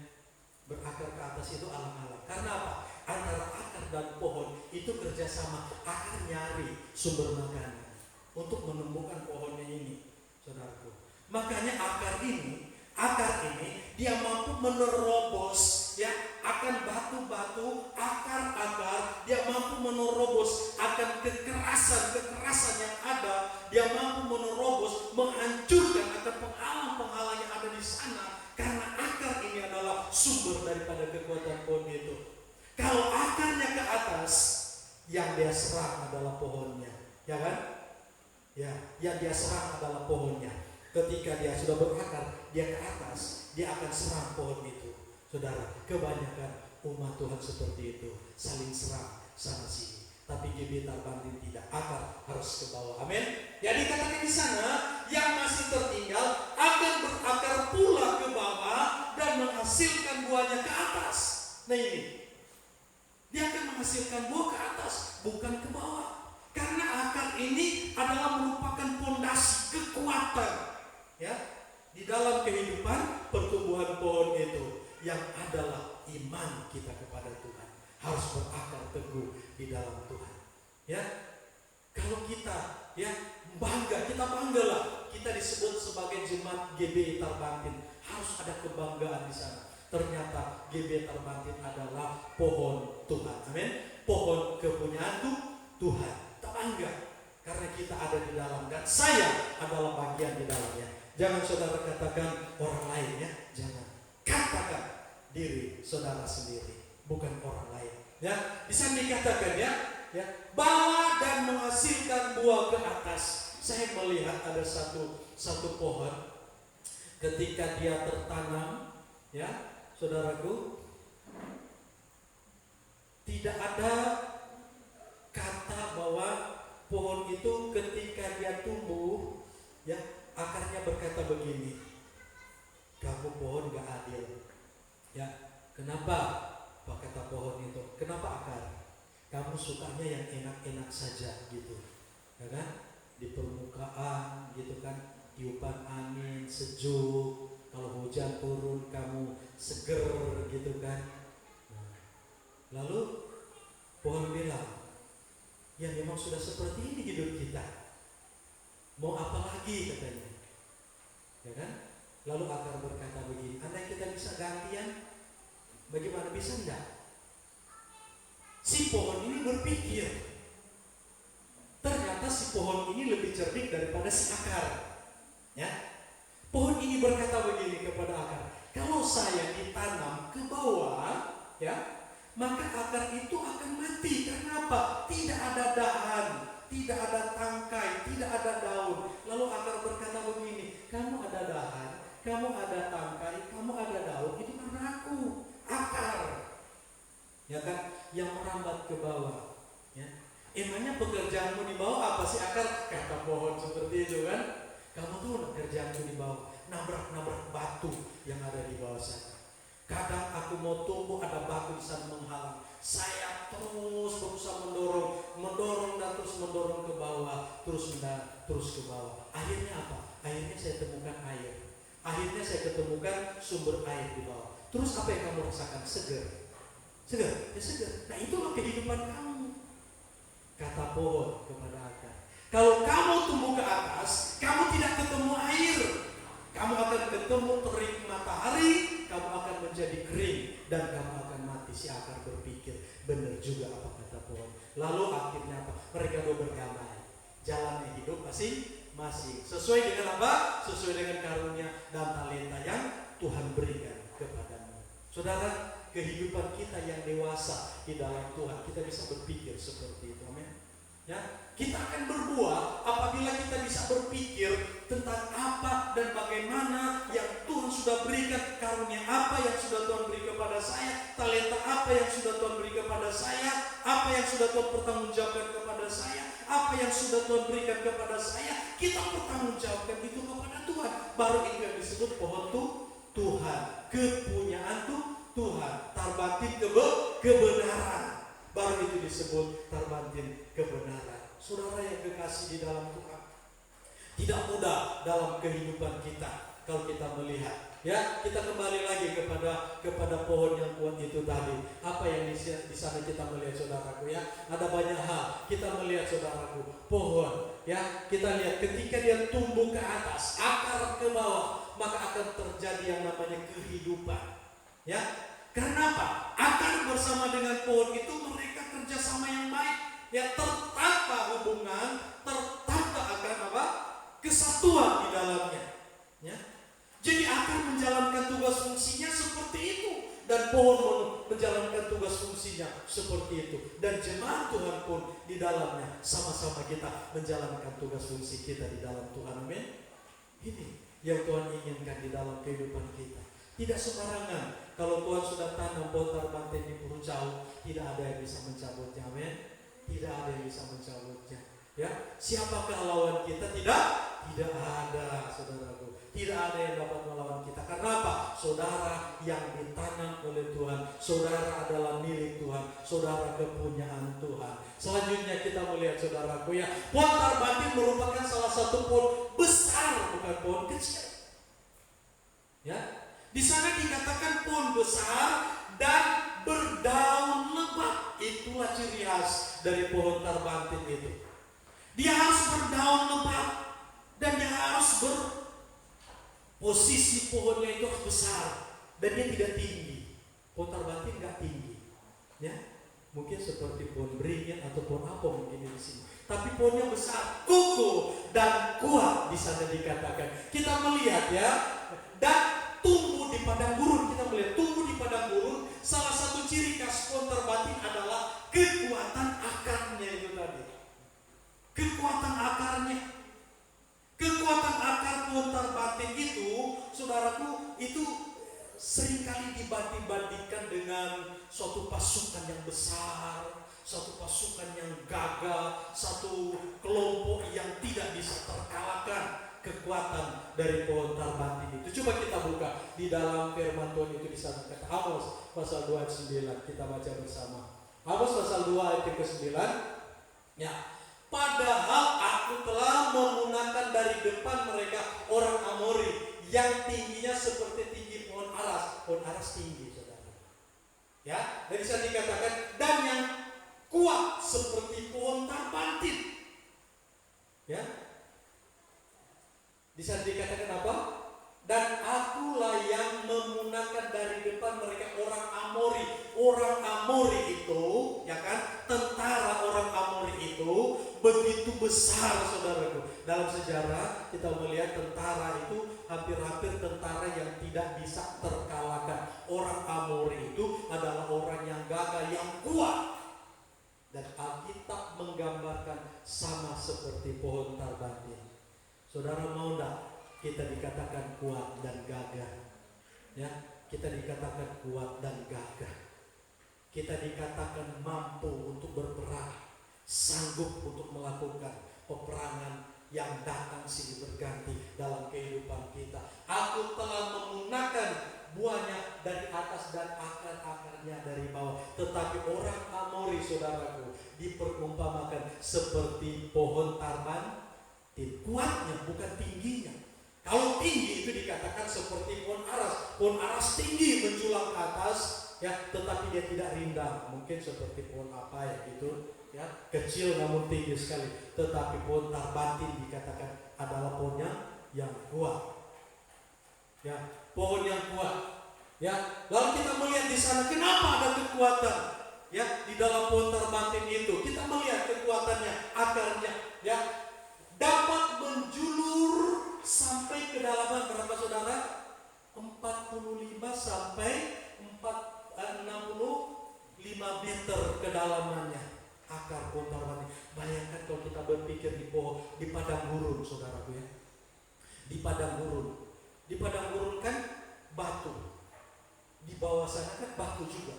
S2: Berakar ke atas itu alang-alang. Karena apa? Antara akar dan pohon itu kerjasama. Akar nyari sumber makanan untuk menumbuhkan pohonnya ini, saudaraku. Makanya akar ini Akar ini dia mampu menerobos ya akan batu-batu, akar-akar, dia mampu menerobos akan kekerasan yang ada, dia mampu menerobos, menghancurkan akan penghalang-penghalang yang ada di sana, karena akar ini adalah sumber daripada kekuatan pohon itu. Kalau akarnya ke atas, yang dia serang adalah pohonnya, ya kan? Ya, yang dia serang adalah pohonnya. Ketika dia sudah berakar, dia ke atas, dia akan serang pohon itu. Saudara, kebanyakan umat Tuhan seperti itu, saling serang sana sini. Tapi GB Tarbantin tidak, akar harus ke bawah. Amin. Jadi katakan di sana, yang masih tertinggal akan berakar pula ke bawah dan menghasilkan buahnya ke atas. Nah ini, dia akan menghasilkan buah ke atas, bukan ke bawah. Karena akar ini adalah merupakan fondasi kekuatan. Ya, di dalam kehidupan pertumbuhan pohon itu yang adalah iman kita kepada Tuhan harus berakar teguh di dalam Tuhan. Ya, kalau kita kita banggalah, kita disebut sebagai jemaat GB Tarbantin, harus ada kebanggaan di sana. Ternyata GB Tarbantin adalah pohon Tuhan. Amin. Pohon kepunyaan Tuhan. Kita bangga karena kita ada di dalam dan saya adalah bagian di dalamnya. Jangan saudara katakan orang lain ya, jangan. Katakan diri saudara sendiri, bukan orang lain. Ya, bisa dikatakan ya, bawa dan menghasilkan buah ke atas. Saya melihat ada satu pohon ketika dia tertanam, ya, saudaraku, tidak ada kata bahwa pohon itu ketika dia tumbuh, ya, akarnya berkata begini, kamu pohon gak adil. Ya, kenapa? Apa kata pohon itu? Kenapa akar? Kamu sukanya yang enak-enak saja gitu, ya kan? Di permukaan gitu kan, tiupan angin sejuk, kalau hujan turun kamu seger gitu kan. Nah, lalu pohon bilang, ya memang sudah seperti ini hidup kita. Mau apa lagi katanya, ya kan? Lalu akar berkata begini, andai kita bisa gantian, bagaimana bisa enggak? Si pohon ini berpikir, ternyata si pohon ini lebih cerdik daripada si akar. Ya, pohon ini berkata begini kepada akar, kalau saya ditanam ke bawah, ya, maka akar itu akan mati. Kenapa? Tidak ada dahan, tidak ada tangkai, tidak ada daun. Lalu akar berkata begini, kamu ada dahan, kamu ada tangkai, kamu ada daun, itu karena aku, akar, ya kan, yang merambat ke bawah. Ya, emangnya pekerjaanmu di bawah apa sih akar? Kata pohon seperti itu kan. Kamu tahu kerjaanku di bawah, nabrak batu yang ada di bawah sana. Kadang aku mau tumbuh, ada batu di sana menghalang. Saya terus berusaha mendorong dan terus mendorong ke bawah, terus ke bawah. Akhirnya apa? Akhirnya saya temukan air. Akhirnya saya ketemukan sumber air di bawah. Terus apa yang kamu rasakan? Segar. Ya segar. Nah itulah kehidupan kamu. Kata pohon kepada akar. Kalau kamu tumbuh ke atas, kamu tidak ketemu air. Kamu akan ketemu terik matahari, kamu akan menjadi kering dan kamu akan mati. Si akar berpikir, benar juga apa kata pohon. Lalu akhirnya apa? Mereka dua berdamai. Jalannya hidup masing-masing. Sesuai dengan apa? Sesuai dengan karunia dan talenta yang Tuhan berikan kepadamu. Saudara, kehidupan kita yang dewasa di dalam Tuhan, kita bisa berpikir seperti itu. Amin. Ya, kita akan berbuah apabila kita bisa berpikir tentang apa dan bagaimana yang Tuhan sudah berikan, karunia apa yang sudah Tuhan beri kepada saya, talenta apa yang sudah Tuhan beri kepada saya, apa yang sudah Tuhan pertanggungjawabkan kepada saya, apa yang sudah Tuhan berikan kepada saya, kita pertanggungjawabkan itu kepada Tuhan. Baru itu yang disebut pohon Tuhan, kepunyaan Tuhan, Tarbantin kebenaran. Baru itu disebut Tarbantin kebenaran. Saudara yang kekasih di dalam Tuhan, tidak mudah dalam kehidupan kita kalau kita melihat Ya, kita kembali lagi kepada pohon yang kuat itu tadi. Apa yang di sana kita melihat, saudaraku ya? Ada banyak hal. Kita melihat, saudaraku, pohon ya. Kita lihat ketika dia tumbuh ke atas, akar ke bawah, maka akan terjadi yang namanya kehidupan. Ya. Karena apa? Akar bersama dengan pohon itu mereka kerjasama yang baik. Ya, tertata hubungan, tertata akan apa? Kesatuan di dalamnya. Ya. Jadi akar menjalankan tugas fungsinya seperti itu, dan pohon menjalankan tugas fungsinya seperti itu, dan jemaat Tuhan pun di dalamnya sama-sama kita menjalankan tugas fungsi kita di dalam Tuhan. Amin. Ini yang Tuhan inginkan di dalam kehidupan kita. Tidak sembarangan. Kalau Tuhan sudah tanam pohon tarbantin di Purun jauh, tidak ada yang bisa mencabutnya. Amin. Tidak ada yang bisa mencabutnya. Ya, siapakah lawan kita? Tidak ada, saudaraku. Tidak ada yang dapat melawan kita. Karena apa? Saudara yang ditanam oleh Tuhan. Saudara adalah milik Tuhan. Saudara kepunyaan Tuhan. Selanjutnya kita melihat, saudaraku ya, pohon tarbantin merupakan salah satu pohon besar, bukan pohon kecil. Ya, di sana dikatakan pohon besar dan berdaun lebat. Itulah ciri khas dari pohon tarbantin itu. Dia harus berdaun lebat dan dia harus posisi pohonnya itu harus besar dan dia tidak tinggi. Pohon tarbantin nggak tinggi, ya, mungkin seperti pohon beringin atau pohon apa mungkin di sini. Tapi pohonnya besar, kokoh dan kuat di sana dikatakan. Kita melihat ya, dan tumbuh di padang gurun. Kita melihat tumbuh di padang gurun. Salah satu ciri khas pohon tarbantin adalah kekuatan akarnya itu tadi. Kekuatan akarnya. Kekuatan akar pohon tarbantin itu, saudaraku, itu seringkali dibanding-bandingkan dengan suatu pasukan yang besar, satu pasukan yang gagah, satu kelompok yang tidak bisa terkalahkan. Kekuatan dari pohon tarbantin itu. Coba kita buka di dalam firman Tuhan itu di sana, kata Amos pasal 2 ayat 9. Kita baca bersama. Amos pasal 2 ayat ke-9. Ya. Padahal aku telah menggunakan dari depan mereka orang Amori yang tingginya seperti tinggi pohon aras. Pohon aras tinggi, saudara. Ya, dari sana dikatakan, dan yang kuat seperti pohon tarbantin. Ya. Di sana dikatakan apa? Dan akulah yang menggunakan dari depan mereka orang Amori. Orang Amori itu, ya kan, tentara orang Amori itu begitu besar, saudaraku. Dalam sejarah kita melihat tentara itu hampir-hampir tentara yang tidak bisa terkalahkan. Orang Amori itu adalah orang yang gagah, yang kuat. Dan Alkitab menggambarkan sama seperti pohon tarbantin. Saudara mau enggak kita dikatakan kuat dan gagah? Ya, kita dikatakan kuat dan gagah. Kita dikatakan mampu untuk berperang, sanggup untuk melakukan peperangan yang datang silih berganti dalam kehidupan kita. Aku telah menggunakan buahnya dari atas dan akar-akarnya dari bawah. Tetapi orang Amori, saudaraku, diperumpamakan seperti pohon tarbantin. Kuatnya bukan tingginya. Kalau tinggi itu dikatakan seperti pohon aras. Pohon aras tinggi menjulang ke atas, ya, tetapi dia tidak rindang. Mungkin seperti pohon apa ya gitu, ya, kecil namun tinggi sekali. Tetapi pohon tarbantin dikatakan adalah pohonnya yang kuat. Ya, pohon yang kuat. Ya, lalu kita melihat di sana kenapa ada kekuatan, ya, di dalam pohon tarbantin itu. Kita melihat kekuatannya, akarnya, ya, dapat menjulur sampai kedalaman berapa, saudara? 45 sampai 65 meter kedalamannya akar pohon tarbantin. Bayangkan kalau kita berpikir di padang gurun, saudaraku ya. Di padang gurun. Di padang gurun kan batu. Di bawah sana kan batu juga.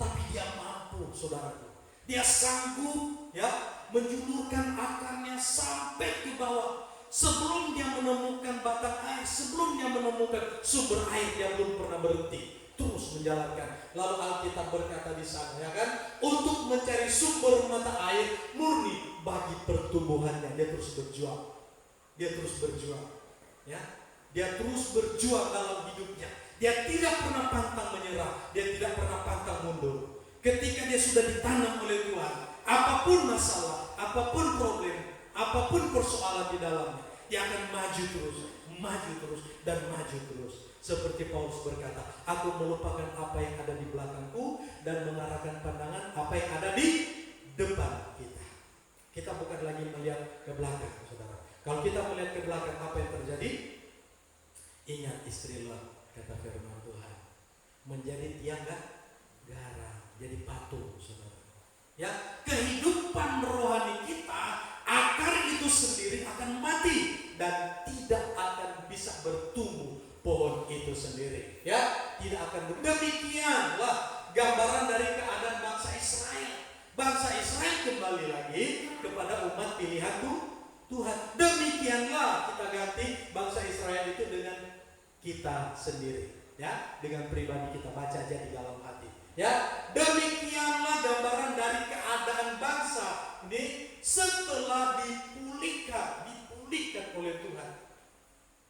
S2: Tapi dia mampu, saudaraku. Dia sanggup, ya, menjulurkan akarnya sampai ke bawah. Sebelum dia menemukan batang air, sebelum dia menemukan sumber air, dia belum pernah berhenti, terus menjalankan. Lalu Alkitab berkata di sana, ya kan, untuk mencari sumber mata air murni bagi pertumbuhannya, dia terus berjuang. Dia terus berjuang, ya. Dia terus berjuang dalam hidupnya. Dia tidak pernah pantang menyerah. Dia tidak pernah pantang mundur. Ketika dia sudah ditanam oleh Tuhan, apapun masalah, apapun problem, apapun persoalan di dalamnya, dia akan maju terus, dan maju terus. Seperti Paulus berkata, aku melupakan apa yang ada di belakangku dan mengarahkan pandangan apa yang ada di depan kita. Kita bukan lagi melihat ke belakang, saudara. Kalau kita melihat ke belakang, apa yang terjadi? Ingat istri Lot, kata firman Tuhan, menjadi tiang garam, jadi patung, saudara. Ya, kehidupan rohani kita, akar itu sendiri akan mati dan tidak akan bisa bertumbuh pohon itu sendiri. Ya, tidak akan. Demikianlah gambaran dari keadaan bangsa Israel. Bangsa Israel kembali lagi kepada umat pilihan Tuhan. Demikianlah kita ganti bangsa Israel itu dengan kita sendiri. Ya, dengan pribadi kita, baca aja di dalam hati. Ya, demikianlah gambaran dari keadaan bangsa ini setelah dipulihkan oleh Tuhan.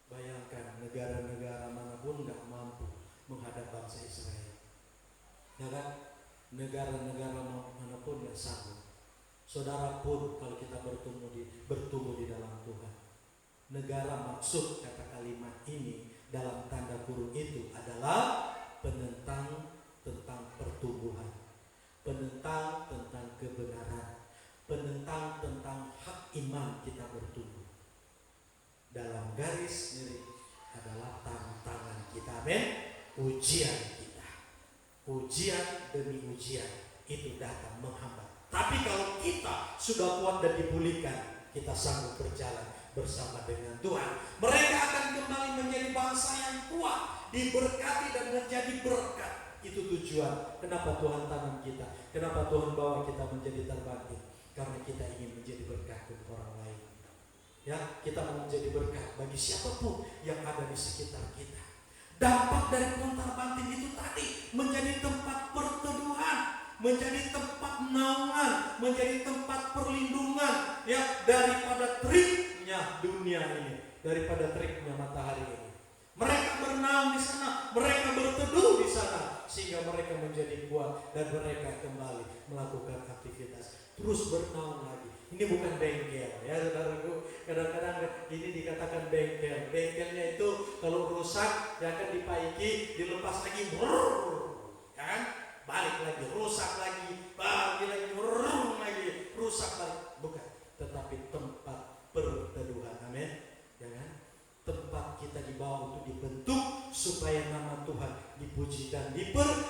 S2: Bayangkan negara-negara manapun nggak mampu menghadap bangsa Israel. Ya kan? Negara-negara manapun nggak sanggup. Saudara pun kalau kita bertumbuh di dalam Tuhan. Negara, maksud kata kalimat ini dalam tanda kurung itu adalah penentang tentang pertumbuhan, penentang tentang kebenaran, penentang tentang hak iman kita bertumbuh. Dalam garis miring adalah tantangan kita, amin. Ujian kita, ujian demi ujian itu datang menghambat. Tapi kalau kita sudah kuat dan dipulihkan, kita sanggup berjalan bersama dengan Tuhan. Mereka akan kembali menjadi bangsa yang kuat, diberkati dan menjadi berkat. Itu tujuan kenapa Tuhan tanam kita, kenapa Tuhan bawa kita menjadi terbangkit, karena kita ingin menjadi berkat untuk orang lain. Ya, kita mau menjadi berkat bagi siapapun yang ada di sekitar kita. Dampak dari Pontar-Banting itu tadi menjadi tempat perteduhan, menjadi tempat naungan, menjadi tempat perlindungan, ya, daripada teriknya dunia ini, daripada teriknya matahari ini. Mereka bernaung di sana, mereka berteduh di sana, sehingga mereka menjadi kuat dan mereka kembali melakukan aktivitas, terus bernaung lagi. Ini bukan bengkel, ya saudaraku. Kadang-kadang ini dikatakan bengkel. Bengkelnya itu kalau rusak, ya akan dipaiki, dilepas lagi, ya kan? Balik lagi, rusak lagi, balik lagi, rusak lagi. Bukan, tetapi tempat perteduhan, amin. Ya kan? Tempat kita dibawa untuk dibentuk supaya nama Tuhan dipuji dan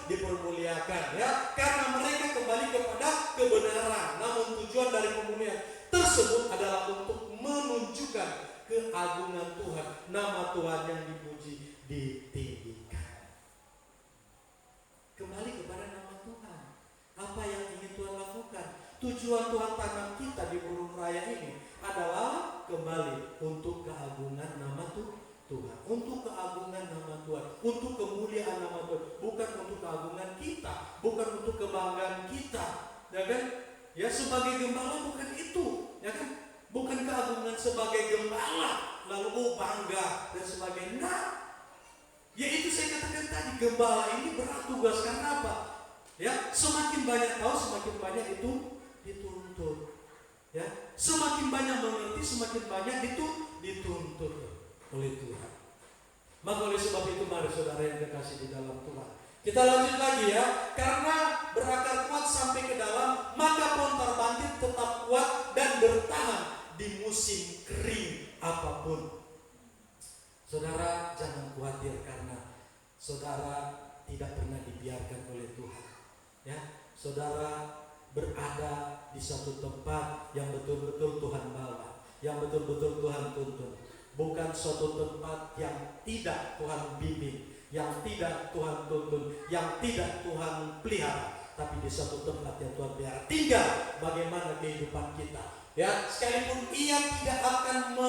S2: dipermuliakan, ya, karena mereka kembali kepada kebenaran. Namun tujuan dari pemulihan tersebut adalah untuk menunjukkan keagungan Tuhan, nama Tuhan yang dipuji, ditinggikan. Kembali kepada nama Tuhan. Apa yang ingin Tuhan lakukan? Tujuan Tuhan tanam kita di burung raya ini adalah kembali untuk keagungan nama Tuhan, untuk keagungan nama Tuhan, untuk kemuliaan nama Tuhan, bukan untuk keagungan kita, bukan untuk kebanggaan kita, ya kan? Ya, sebagai gembala bukan itu, ya kan? Bukan keagungan sebagai gembala lalu bangga dan sebagainya. Nah, ya itu saya katakan tadi, gembala ini berat tugas. Karena apa? Ya, semakin banyak tahu, semakin banyak itu dituntut. Ya, semakin banyak mengerti, semakin banyak dituntut oleh Tuhan. Maka oleh sebab itu, mari saudara yang kekasih di dalam Tuhan, kita lanjut lagi ya. Karena berakar kuat sampai ke dalam, maka Pontar-Banting tetap kuat dan bertahan di musim kering apapun. Saudara jangan khawatir, karena saudara tidak pernah dibiarkan oleh Tuhan. Ya, saudara berada di satu tempat yang betul-betul Tuhan bawa, yang betul-betul Tuhan tuntun. Bukan suatu tempat yang tidak Tuhan bimbing, yang tidak Tuhan tuntun, yang tidak Tuhan pelihara, tapi di satu tempat yang Tuhan pelihara. Tinggal bagaimana kehidupan kita. Ya, sekalipun ia tidak akan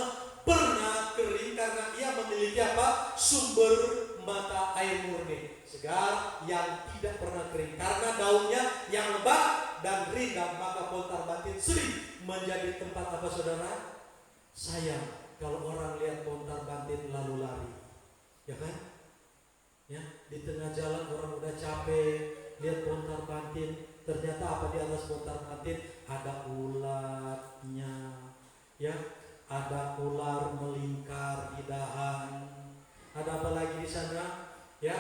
S2: pernah kering, karena ia memiliki apa? Sumber mata air murni segar yang tidak pernah kering, karena daunnya yang lebat dan rindang. Maka Pontar-Banting sering menjadi tempat apa saudara? Sayang kalau orang lihat pontar-bantin lalu lari, ya kan? Ya, di tengah jalan orang udah capek lihat pontar-bantin, ternyata apa di atas pontar-bantin? Ada ularnya, ya, ada ular melingkar di dahan. Ada apa lagi di sana? Ya,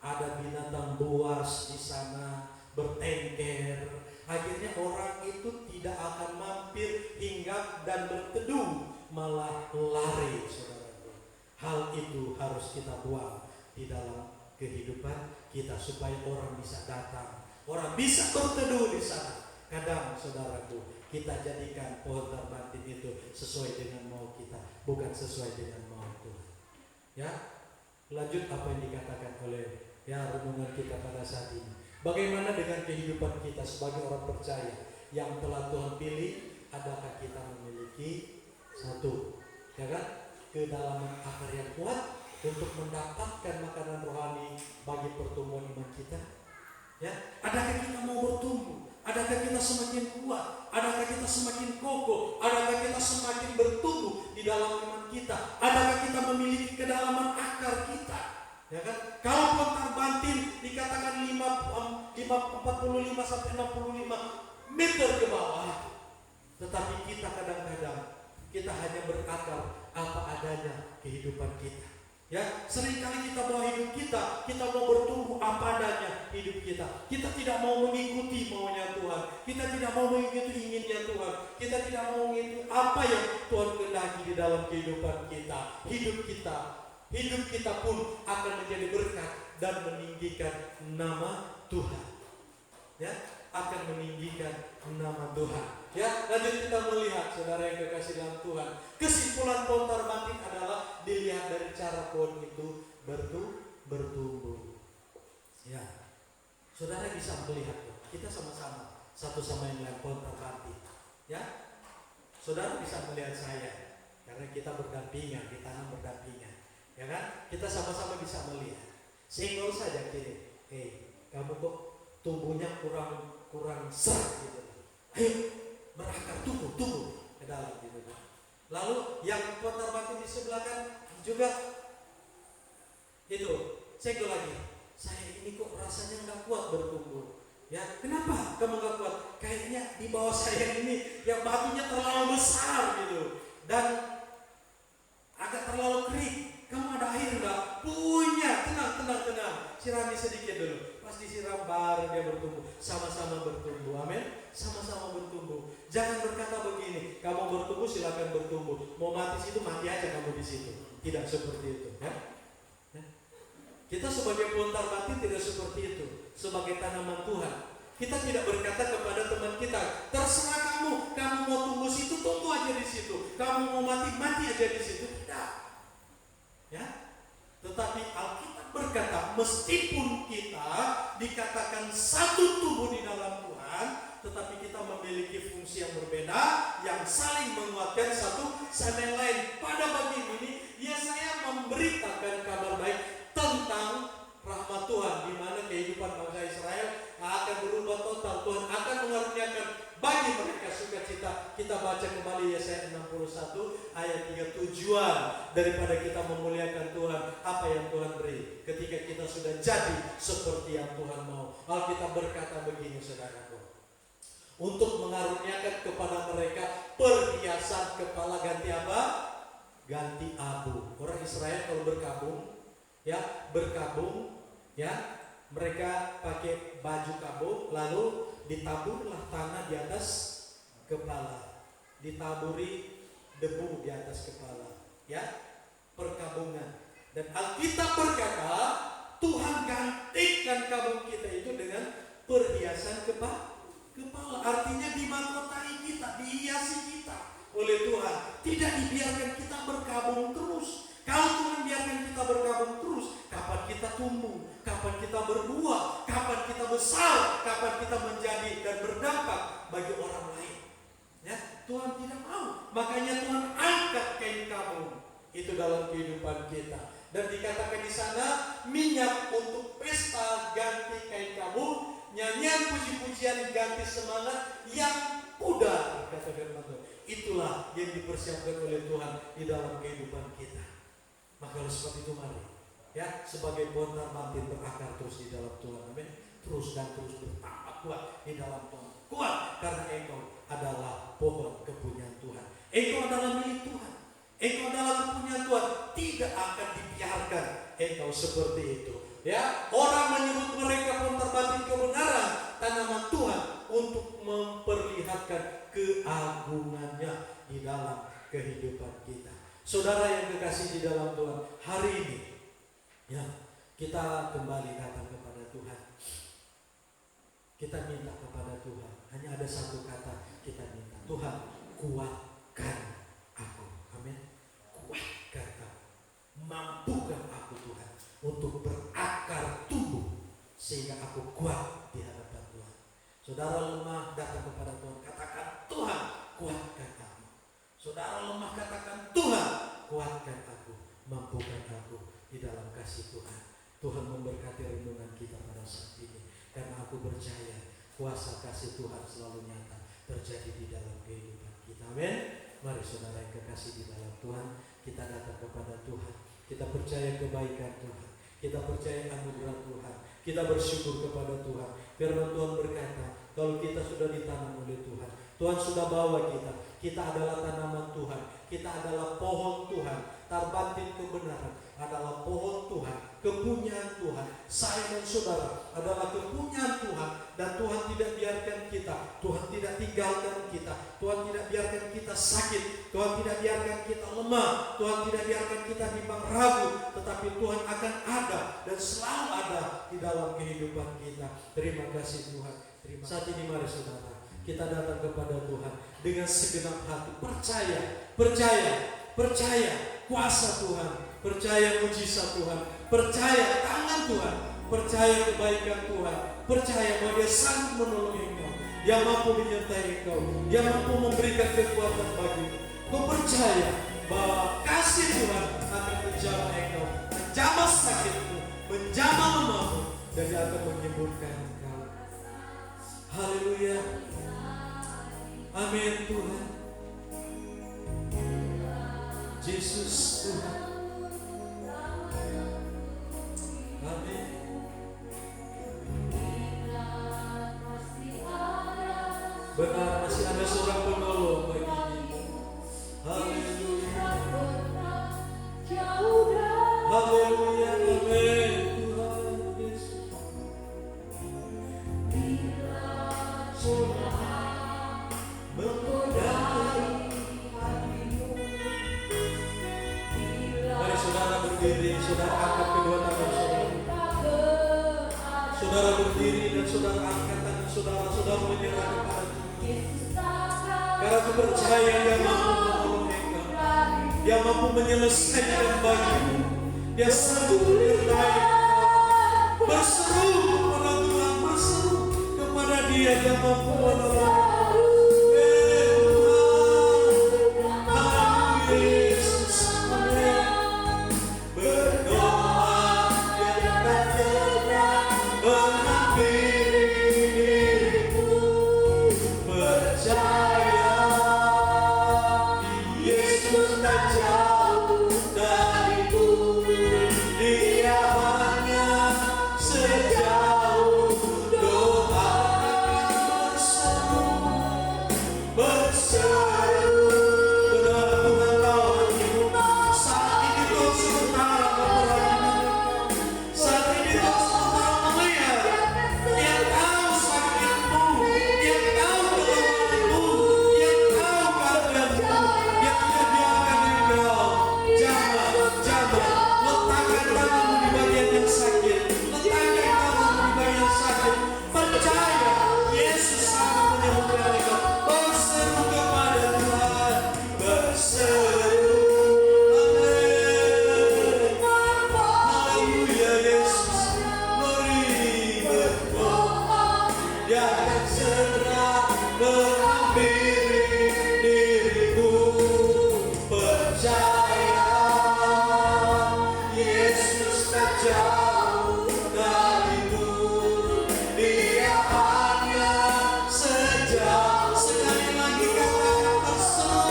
S2: ada binatang buas di sana bertengger. Akhirnya orang itu tidak akan mampir, hinggap dan berteduh, malah lari, saudaraku. Hal itu harus kita buang di dalam kehidupan kita supaya orang bisa datang, orang bisa berteduh di sana. Kadang, saudaraku, kita jadikan pontar-bantin itu sesuai dengan mau kita, bukan sesuai dengan mau Tuhan. Ya, lanjut apa yang dikatakan oleh renungan kita pada saat ini. Bagaimana dengan kehidupan kita sebagai orang percaya yang telah Tuhan pilih? Adakah kita memiliki satu, ya kan, kedalaman akar yang kuat untuk mendapatkan makanan rohani bagi pertumbuhan iman kita? Ya, adakah kita mau bertumbuh? Adakah kita semakin kuat? Adakah kita semakin kokoh? Adakah kita semakin bertumbuh di dalam iman kita? Adakah kita memiliki kedalaman akar kita? Ya kan? Kalau pontar-bantin dikatakan 45 sampai 65 meter ke bawah, tetapi kita kadang-kadang kita hanya berakar apa adanya kehidupan kita. Ya, seringkali kita bawa hidup kita mau bertumbuh apa adanya hidup kita. Kita tidak mau mengikuti maunya Tuhan. Kita tidak mau mengikuti inginnya Tuhan. Kita tidak mau mengikuti apa yang Tuhan kehendaki di dalam kehidupan kita. Hidup kita pun akan menjadi berkat dan meninggikan nama Tuhan. Ya, akan meninggikan nama Tuhan. Ya, lanjut kita melihat, saudara yang kekasih dalam Tuhan. Kesimpulan pontar-bantin adalah dilihat dari cara pohon itu bertumbuh. Ya, saudara bisa melihat, kita sama-sama satu sama yang lain pontar-bantin. Ya, saudara bisa melihat saya karena kita berdampingan, ditanam berdampingan. Ya kan? Kita sama-sama bisa melihat. Senggol saja kiri. Kamu kok tumbuhnya kurang serat gitu. Ayo berakar, tumbuh ke dalam gitu. Lalu yang pontar-bantin di sebelah kan juga itu senggol lagi. Saya ini kok rasanya nggak kuat bertumbuh. Ya, kenapa kamu nggak kuat? Kayaknya di bawah saya ini yang batunya terlalu besar gitu dan agak terlalu kering. Kamu ada air enggak? Punya. Tenang. Sirami sedikit dulu. Pas disiram baru dia bertumbuh. Sama-sama bertumbuh. Amin. Sama-sama bertumbuh. Jangan berkata begini, kamu bertumbuh silakan bertumbuh. Mau mati situ mati aja kamu di situ. Tidak seperti itu, ya. Kita sebagai pontar-bantin tidak seperti itu. Sebagai tanaman Tuhan, kita tidak berkata kepada teman kita, terserah kamu mau tumbuh situ, tumbuh aja di situ. Kamu mau mati aja di situ. Tidak. Ya, tetapi Alkitab berkata meskipun kita dikatakan satu tubuh di dalam Tuhan, tetapi kita memiliki fungsi yang berbeda yang saling menguatkan satu sama yang lain. Pada pagi ini, saya memberitakan kabar baik tentang rahmat Tuhan, di mana kehidupan bangsa Israel akan berubah total. Tuhan akan mengaruniakan bagi mereka sukacita. Kita baca kembali Yesaya 61 ayat 3, tujuan daripada kita memuliakan Tuhan, apa yang Tuhan beri ketika kita sudah jadi seperti yang Tuhan mau. Alkitab berkata begini, saudaraku, untuk mengaruniakan kepada mereka perhiasan kepala ganti apa? Ganti abu. Orang Israel kalau berkabung, mereka pakai baju kabung, lalu ditaburlah tanah di atas kepala, ditaburi debu di atas kepala, perkabungan. Dan Alkitab berkata Tuhan gantikan kabung kita itu dengan perhiasan kepala. Artinya dimahkotai kita, dihiasi kita oleh Tuhan. Tidak dibiarkan kita berkabung terus. Kalau Tuhan biarkan kita berkabung terus, kapan kita tumbuh, kapan kita berbuah, kapan kita besar, kapan kita menjadi dan berdampak bagi orang lain. Ya, Tuhan tidak mau. Makanya Tuhan angkat kain kabung itu dalam kehidupan kita. Dan dikatakan di sana minyak untuk pesta ganti kain kabung, nyanyian puji-pujian ganti semangat yang pudar, kata firman Tuhan. itulah yang dipersiapkan oleh Tuhan di dalam kehidupan kita. Maka oleh sebab itu mari ya, sebagai pohon termantin berakar terus di dalam Tuhan. Amin. Terus dan terus bertambah kuat di dalam Tuhan. Kuat karena engkau adalah pohon kepunyaan Tuhan. Engkau adalah milik Tuhan. Engkau adalah kepunyaan Tuhan. Tidak akan dibiarkan engkau seperti itu. Ya, orang menyebut mereka pohon termantin kebenaran, tanaman Tuhan, untuk memperlihatkan keagungannya di dalam kehidupan kita. Saudara yang kekasih di dalam Tuhan, hari ini ya, kita kembali datang kepada Tuhan. Kita minta kepada Tuhan. Hanya ada satu kata kita minta. Tuhan, kuatkan aku. Amin. Kuatkan aku. Mampukan aku Tuhan untuk berakar tumbuh sehingga aku kuat di hadapan Tuhan. Saudara lemah, datang kepada Tuhan. Katakan, Tuhan, kuatkan aku. Saudara lemah, katakan, Tuhan, kuatkan aku. Mampukan aku di dalam kasih Tuhan. Tuhan memberkati renungan kita pada saat ini. Karena aku percaya kuasa kasih Tuhan selalu nyata terjadi di dalam kehidupan kita. Amin. Mari saudara yang kekasih di dalam Tuhan, kita datang kepada Tuhan. Kita percaya kebaikan Tuhan. Kita percaya anugerah Tuhan. Kita bersyukur kepada Tuhan. Firman Tuhan berkata, kalau kita sudah ditanam oleh Tuhan, Tuhan sudah bawa kita. Kita adalah tanaman Tuhan. Kita adalah pohon Tuhan. Terbantin kebenaran adalah pohon Tuhan, kepunyaan Tuhan. Saya dan saudara adalah kepunyaan Tuhan. Dan Tuhan tidak biarkan kita, Tuhan tidak tinggalkan kita, Tuhan tidak biarkan kita sakit, Tuhan tidak biarkan kita lemah, Tuhan tidak biarkan kita bimbang ragu. Tetapi Tuhan akan ada dan selalu ada di dalam kehidupan kita. Terima kasih Tuhan. Saat ini mari saudara, kita datang kepada Tuhan dengan segenap hati. Percaya kuasa Tuhan, percaya mujizat Tuhan, percaya tangan Tuhan, percaya kebaikan Tuhan, percaya bahwa Dia sanggup menolong engkau, Dia mampu menyertai engkau, Dia mampu memberikan kekuatan bagimu. Kau percaya bahwa kasih Tuhan akan menjamah engkau, menjamah sakitmu, menjamah lemahmu, dan Dia akan menyembuhkan engkau. Haleluya. Amin Tuhan. Yesus Tuhan. Amin. Benar masih ada seorang penolong bagi kita. Haleluya. Haleluya. Amin Tuhan Yesus. Mari saudara berdiri, saudara angkat kedua tangan saudara. Saudara berdiri dan saudara angkat tangan saudara, saudara menyerah kepada Tuhan. Karena aku percaya Dia mampu menolong engkau, Dia mampu menyelesaikan bagimu, Dia sanggup menyertai engkau. Berseru kepada Tuhan, berseru kepada Dia yang mampu menolong. Sekali lagi katakan berseru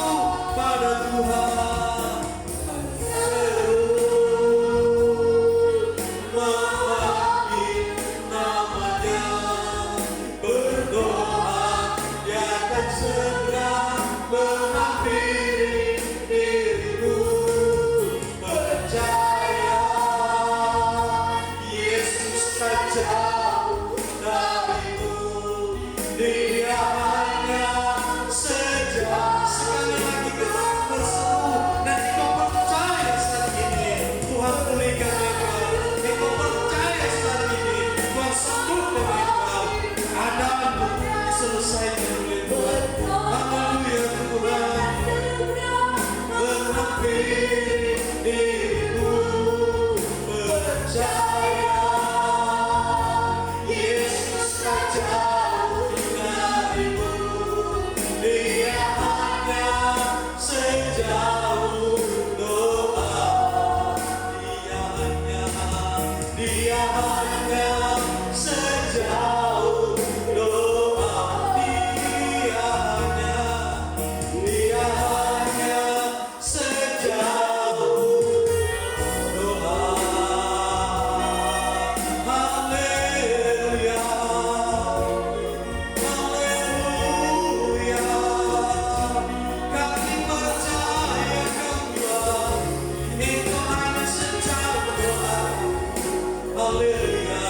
S2: Dia hanya sejauh. Sekali lagi kita berseru dan engkau percaya saat ini Tuhan pulihkan mereka. Engkau percaya saat ini Tuhan sembuhkan mereka. Keadaanmu diselesaikan oleh Tuhan. Haleluya Tuhan. Menepi dirimu percaya Yesus tak jauh darimu. Dia hanya sejauh doa. Dia hanya sejauh doa. Dia hanya sejauh doa. Haleluya, haleluya. Kami percaya Tuhan, Engkau hanya sejauh doa. Haleluya.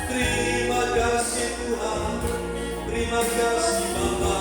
S2: Terima kasih Tuhan. Terima kasih Bapa.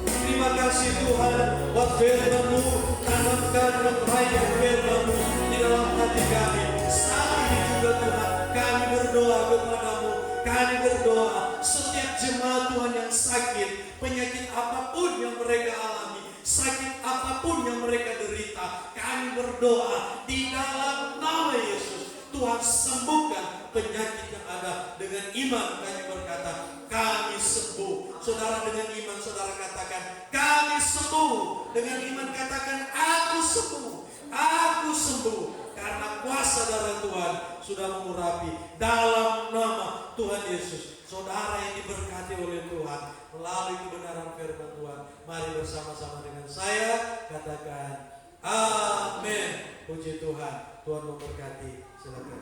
S2: Terima kasih Tuhan buat firman-Mu. Tanamkan raya firman-Mu di dalam hati kami. Saat ini juga Tuhan, kami berdoa kepadamu. Kami berdoa setiap jemaat Tuhan yang sakit, penyakit apapun yang mereka alami, sakit apapun yang mereka derita, kami berdoa di dalam nama Yesus. Tuhan sembuhkan penyakit yang ada. Dengan iman kami berkata, kami sembuh. Saudara dengan iman saudara katakan, kami sembuh. Dengan iman katakan, aku sembuh. Aku sembuh. Karena kuasa darah Tuhan sudah mengurapi dalam nama Tuhan Yesus. Saudara yang diberkati oleh Tuhan melalui kebenaran firman Tuhan, mari bersama-sama dengan saya katakan amin. Puji Tuhan. Tuhan memberkati. Silakan.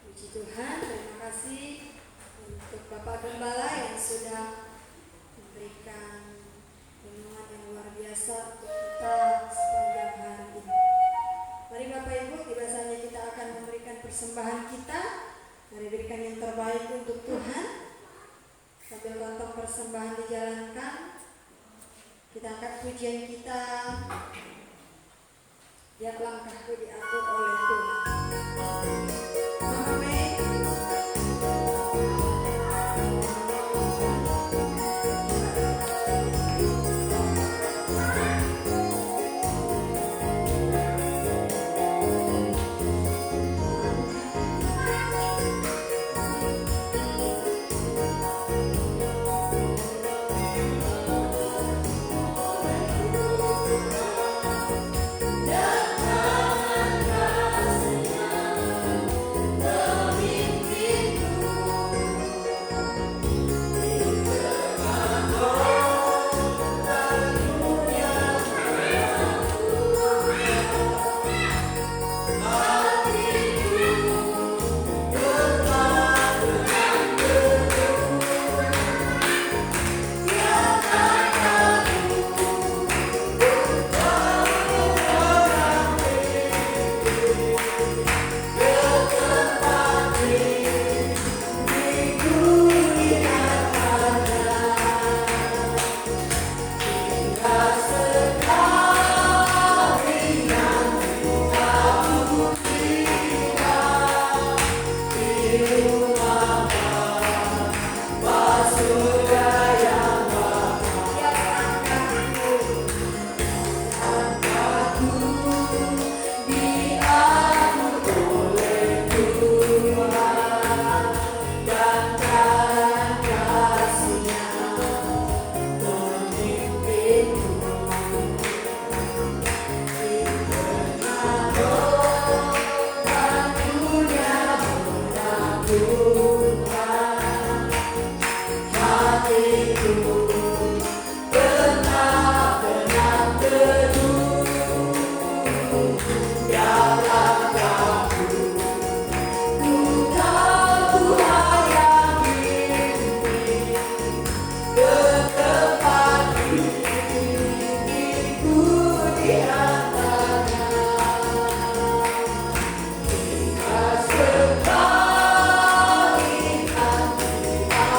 S1: Puji Tuhan, terima kasih untuk Bapak Gembala yang sudah memberikan renungan yang luar biasa untuk kita sepanjang hari ini. Mari Bapak Ibu, tiba saatnya kita akan memberikan persembahan kita. Mari berikan yang terbaik untuk Tuhan. Sambil kantong persembahan dijalankan, kita angkat pujian kita. Tiap langkahku diatur oleh Tuhan. Amin.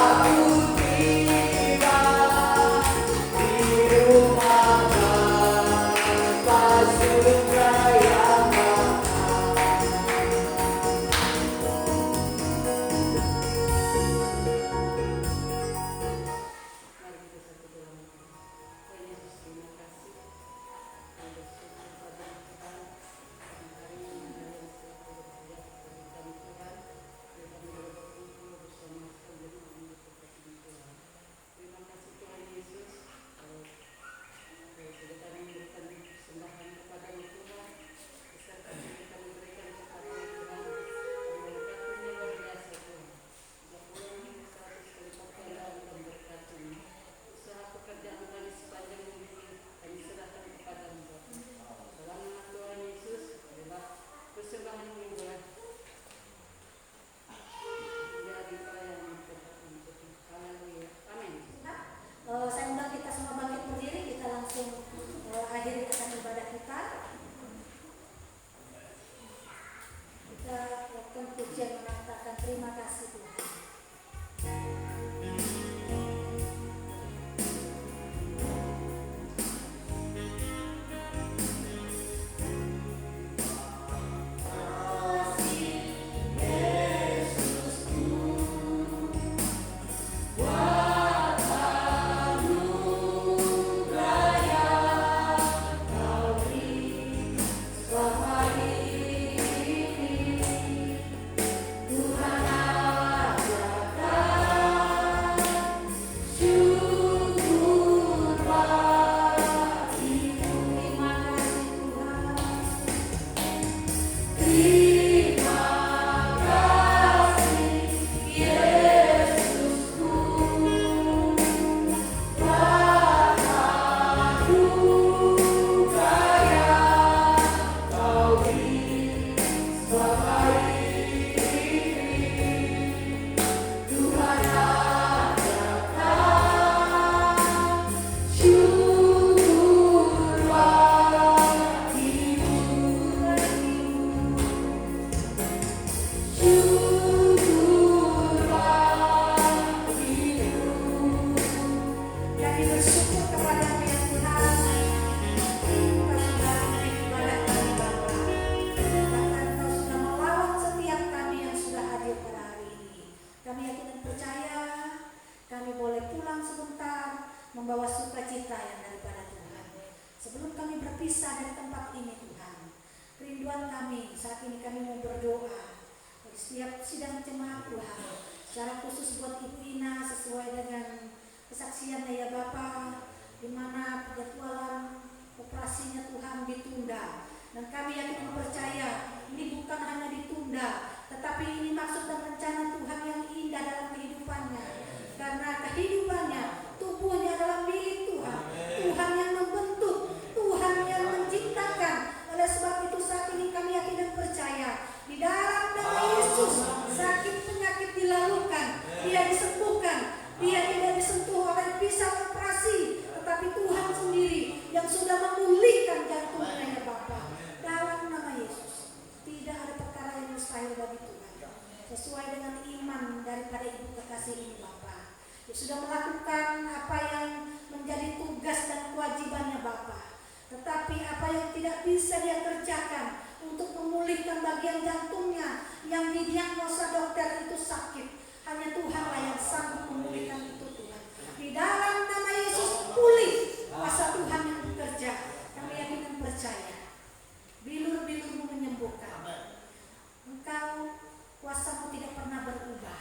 S4: Aku membawa sukacita yang daripada Tuhan. Sebelum kami berpisah dari tempat ini Tuhan, kerinduan kami saat ini kami mau berdoa bagi setiap sidang jemaat Tuhan, secara khusus buat Ibu Ina sesuai dengan kesaksiannya ya Bapa, di mana penjadwalan operasinya Tuhan ditunda, dan kami yakin percaya ini bukan hanya ditunda, tetapi ini maksud dan rencana Tuhan yang indah dalam kehidupannya, karena kehidupannya, tubuhnya adalah milik Tuhan, Tuhan yang membentuk, Tuhan yang menciptakan. Oleh sebab itu saat ini kami yakin dan percaya di dalam nama Yesus sakit penyakit dilalukan, dia disembuhkan, dia tidak disentuh oleh pisau operasi, tetapi Tuhan sendiri yang sudah memulihkan jantungnya ya Bapa. Dalam nama Yesus tidak ada perkara yang mustahil bagi Tuhan. Sesuai dengan iman daripada Ibu kekasih ini Bapa, dia sudah melakukan apa yang menjadi tugas dan kewajibannya Bapa. Tetapi apa yang tidak bisa dia kerjakan untuk memulihkan bagian jantungnya yang didiagnosa dokter itu sakit, hanya Tuhanlah yang sanggup memulihkan itu Tuhan. Di dalam nama Yesus pulih, kuasa Tuhan yang bekerja. Kami yakin dan percaya bilur-bilurmu menyembuhkan. Engkau kuasamu tidak pernah berubah,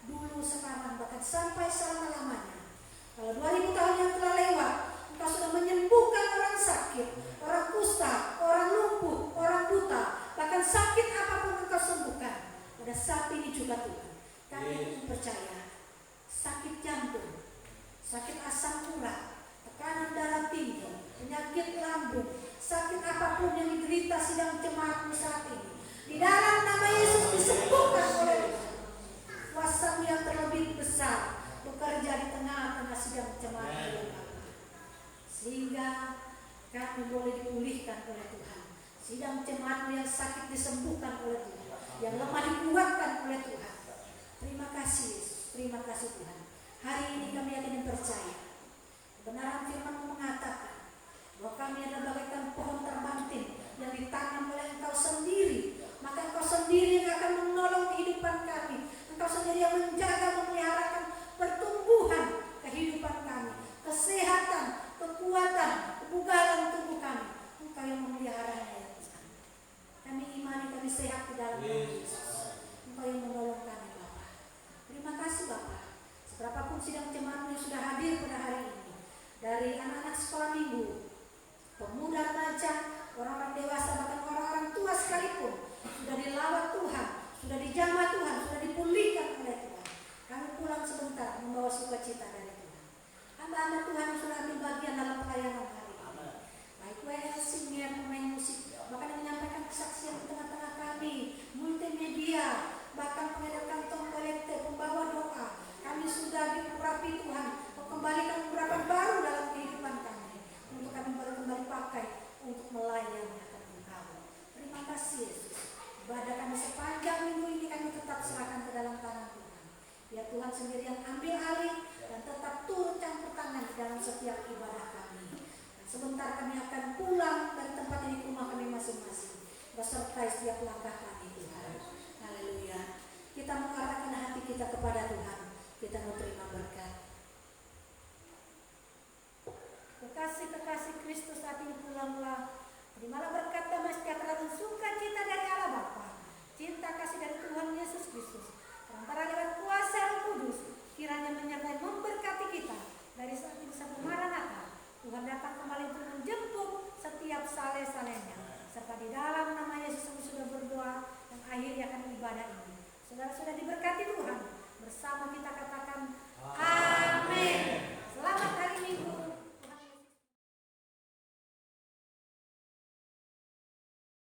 S4: dulu, sekarang, bahkan sampai selama-lamanya. Kalau 2000 tahun yang telah lewat, Engkau sudah menyembuhkan orang sakit, orang kusta, orang lumpuh, orang buta, bahkan sakit apapun Engkau sembuhkan. Pada saat ini juga Tuhan, kami percaya sakit jantung, sakit asam urat, tekanan darah tinggi, penyakit lambung, sakit apapun yang diderita sidang jemaatmu saat ini, di dalam nama Yesus disembuhkan oleh Tuhan. Kuasa-Mu yang terlebih besar bekerja di tengah-tengah sidang jemaat sehingga kami boleh dipulihkan oleh Tuhan. Sidang jemaat-Mu yang sakit disembuhkan oleh Tuhan, yang lemah dikuatkan oleh Tuhan. Terima kasih Yesus, terima kasih Tuhan. Hari ini kami yakin dan percaya kebenaran firman-Mu mengatakan bahwa kami adalah bagaikan pohon terbanting yang ditanam oleh Engkau sendiri, maka Engkau sendiri yang akan menolong kehidupan kami. Engkau sendiri yang menjaga, memeliharakan pertumbuhan kehidupan kami, kesehatan, kekuatan, kebugaran tubuh kami. Engkau yang memeliharanya ya Tuhan. Kami imani kami sehat di dalam nama Yesus. Engkau yang menolong kami Bapa. Terima kasih Bapa. Seberapapun sidang jemaat yang sudah hadir pada hari ini, dari anak-anak sekolah minggu, pemuda, remaja, orang-orang dewasa, bahkan orang-orang tua sekalipun, sudah dilawat Tuhan, sudah dijamah Tuhan, sudah dipulihkan oleh Tuhan. Kami pulang sebentar membawa sukacita dari Tuhan. Hamba-hamba Tuhan